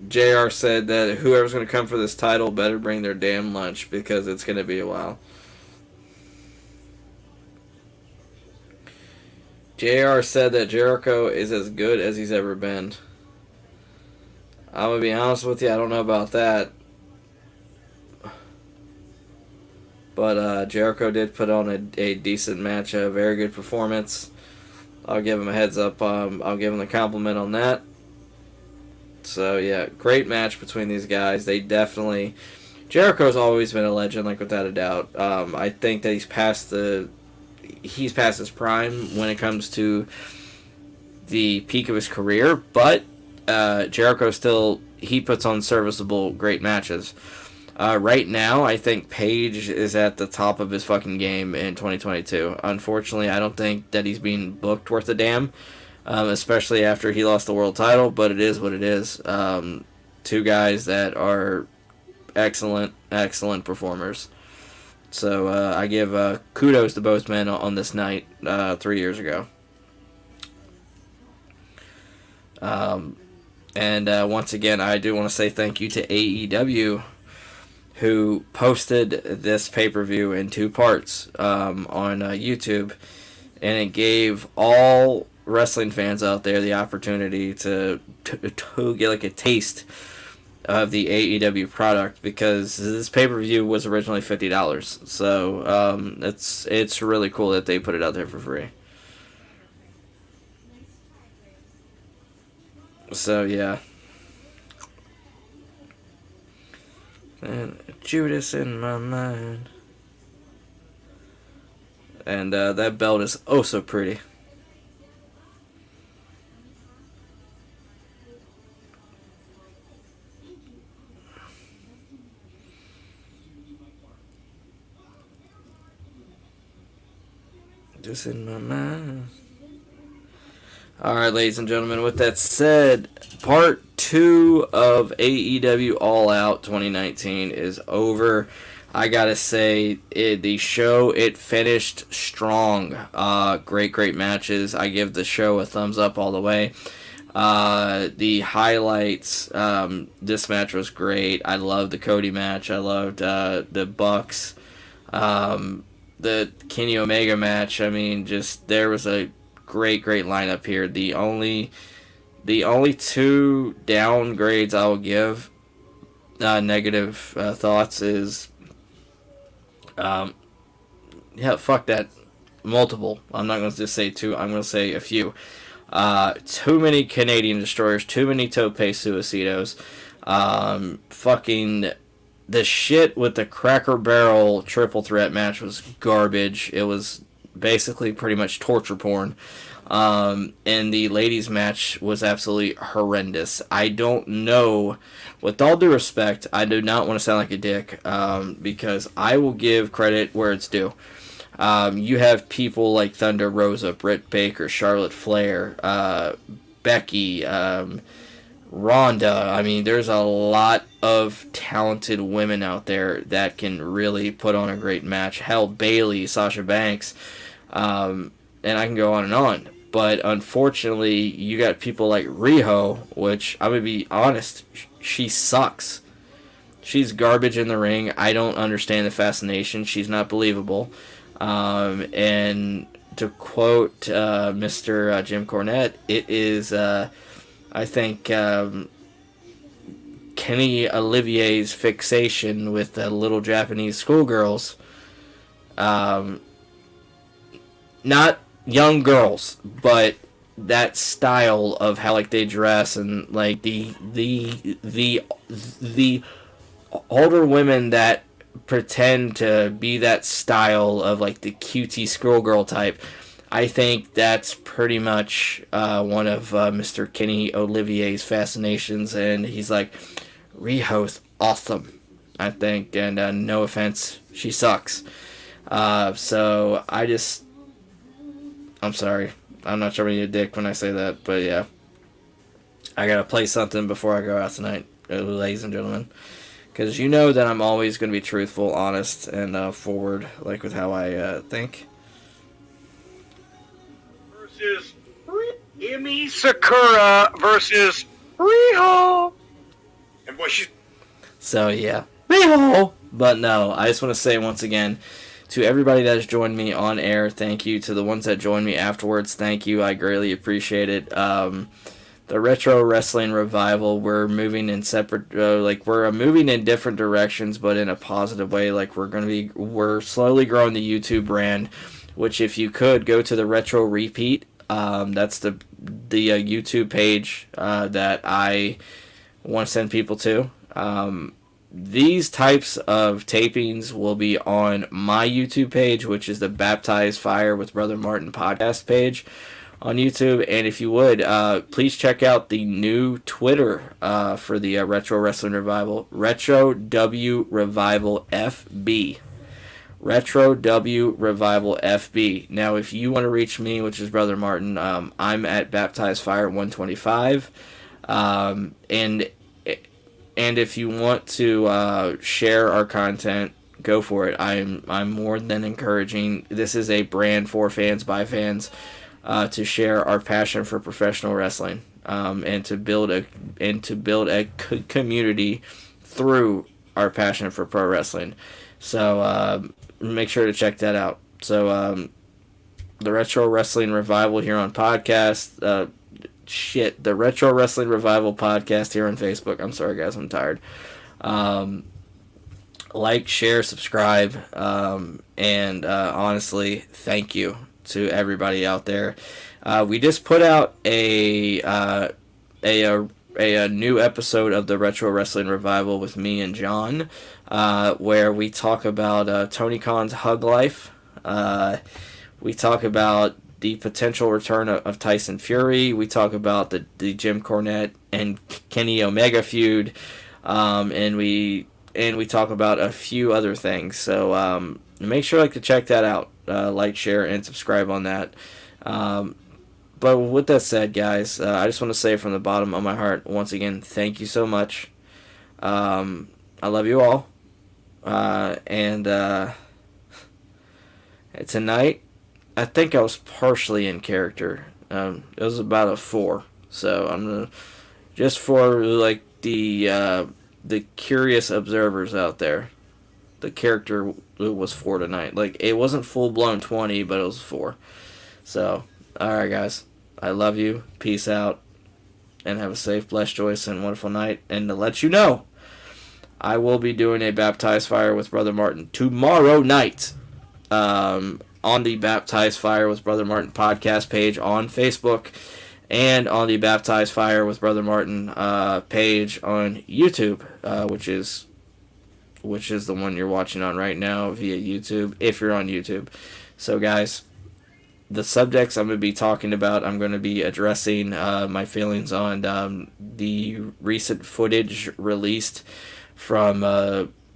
Speaker 1: JR said that whoever's going to come for this title better bring their damn lunch because it's going to be a while. JR said that Jericho is as good as he's ever been. I'm going to be honest with you, I don't know about that. But Jericho did put on a decent match, a very good performance. I'll give him a heads up. I'll give him a compliment on that. So, yeah, great match between these guys. They definitely... Jericho's always been a legend, like, without a doubt. I think that he's past his prime when it comes to the peak of his career, but Jericho still, he puts on serviceable, great matches. Right now, I think Page is at the top of his fucking game in 2022. Unfortunately, I don't think that he's being booked worth a damn, especially after he lost the world title, but it is what it is. Two guys that are excellent performers. So I give kudos to both men on this night 3 years ago. And once again, I do want to say thank you to AEW, who posted this pay-per-view in 2 parts on YouTube, and it gave all wrestling fans out there the opportunity to get like a taste of the AEW product, because this pay-per-view was originally $50. So it's really cool that they put it out there for free. So yeah. And Judas in my mind. And that belt is oh so pretty. Just in my mind. Alright, ladies and gentlemen, with that said, part 2 of AEW All Out 2019 is over. I gotta say, the show, it finished strong. Great matches. I give the show a thumbs up all the way. The highlights, this match was great. I loved the Cody match. I loved the Bucks. The Kenny Omega match. I mean, just there was a great lineup here. The only 2 downgrades I will give, negative thoughts, is fuck that, multiple. I'm not going to just say 2, I'm going to say a few. Too many Canadian destroyers, too many Tope Suicidos, fucking the shit with the Cracker Barrel triple threat match was garbage. It was basically pretty much torture porn. And the ladies match was absolutely horrendous. I don't know, with all due respect, I do not want to sound like a dick, because I will give credit where it's due. You have people like Thunder Rosa, Britt Baker, Charlotte Flair, Becky, Ronda. I mean, there's a lot of talented women out there that can really put on a great match. Hell, Bayley, Sasha Banks, and I can go on and on. But unfortunately, you got people like Riho, which, I'm going to be honest, she sucks. She's garbage in the ring. I don't understand the fascination. She's not believable. And to quote Mr. Jim Cornette, it is, I think, Kenny Olivier's fixation with the little Japanese schoolgirls. not young girls, but that style of how like they dress and like the older women that pretend to be that style of like the cutie schoolgirl type. I think that's pretty much one of Mr. Kenny Olivier's fascinations, and he's like, Riho's awesome, I think, and no offense, she sucks. So I'm sorry, I'm not trying to be a dick when I say that, but yeah, I gotta play something before I go out tonight, ladies and gentlemen. Because you know that I'm always going to be truthful, honest, and forward, like with how I think.
Speaker 5: Versus Emi Sakura versus Riho. And boy, she's...
Speaker 1: So, yeah. Riho! But no, I just want to say once again, to everybody that has joined me on air, thank you. To the ones that joined me afterwards, thank you. I greatly appreciate it. The Retro Wrestling Revival, we're moving in separate, we're moving in different directions, but in a positive way. Like, we're slowly growing the YouTube brand, which if you could, go to the Retro Repeat. That's the YouTube page that I want to send people to. These types of tapings will be on my YouTube page, which is the Baptized Fire with Brother Martin podcast page on YouTube. And if you would, please check out the new Twitter for the Retro Wrestling Revival, Retro W Revival FB. Retro W Revival FB. Now, if you want to reach me, which is Brother Martin, I'm at Baptized Fire 125. And if you want to share our content, go for it. I'm more than encouraging. This is a brand for fans by fans. To share our passion for professional wrestling, and to build a community through our passion for pro wrestling. So make sure to check that out. So the Retro Wrestling Revival here on podcast. The Retro Wrestling Revival podcast here on Facebook. I'm sorry, guys, I'm tired. Like, share, subscribe, and honestly, thank you to everybody out there. We just put out a new episode of the Retro Wrestling Revival with me and John, where we talk about Tony Khan's Hug Life. We talk about the potential return of Tyson Fury. We talk about the Jim Cornette and Kenny Omega feud, and we talk about a few other things. So make sure to check that out. Like, share, and subscribe on that. But with that said, guys, I just want to say from the bottom of my heart, once again, thank you so much. I love you all. And tonight, I think I was partially in character. It was about a 4. So I'm gonna, just for like the curious observers out there, the character was 4 tonight. Like, it wasn't full blown 20, but it was 4. So, alright, guys, I love you. Peace out, and have a safe, blessed, joyous, and wonderful night. And to let you know, I will be doing a Baptized Fire with Brother Martin tomorrow night. On the Baptized Fire with Brother Martin podcast page on Facebook, and on the Baptized Fire with Brother Martin page on YouTube, which is the one you're watching on right now via YouTube, if you're on YouTube. So, guys, the subjects I'm going to be talking about, I'm going to be addressing my feelings on the recent footage released from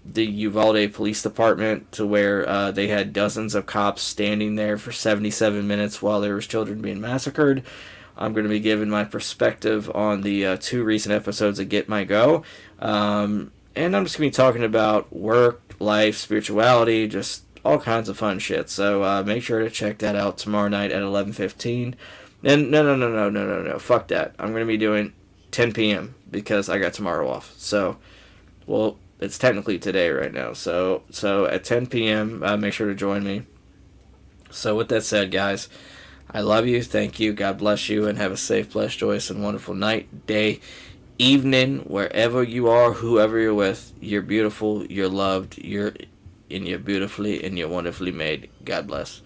Speaker 1: the Uvalde Police Department, to where they had dozens of cops standing there for 77 minutes while there was children being massacred. I'm going to be giving my perspective on the 2 recent episodes of Get My Go. And I'm just going to be talking about work, life, spirituality, just all kinds of fun shit. So make sure to check that out tomorrow night at 11:15. And no, fuck that. I'm going to be doing 10 p.m. because I got tomorrow off. So, well, it's technically today right now. So at 10 p.m., make sure to join me. So with that said, guys, I love you. Thank you. God bless you, and have a safe, blessed, joyous, and wonderful night, day, evening, wherever you are, whoever you're with. You're beautiful, you're loved, you're beautifully and you're wonderfully made. God bless.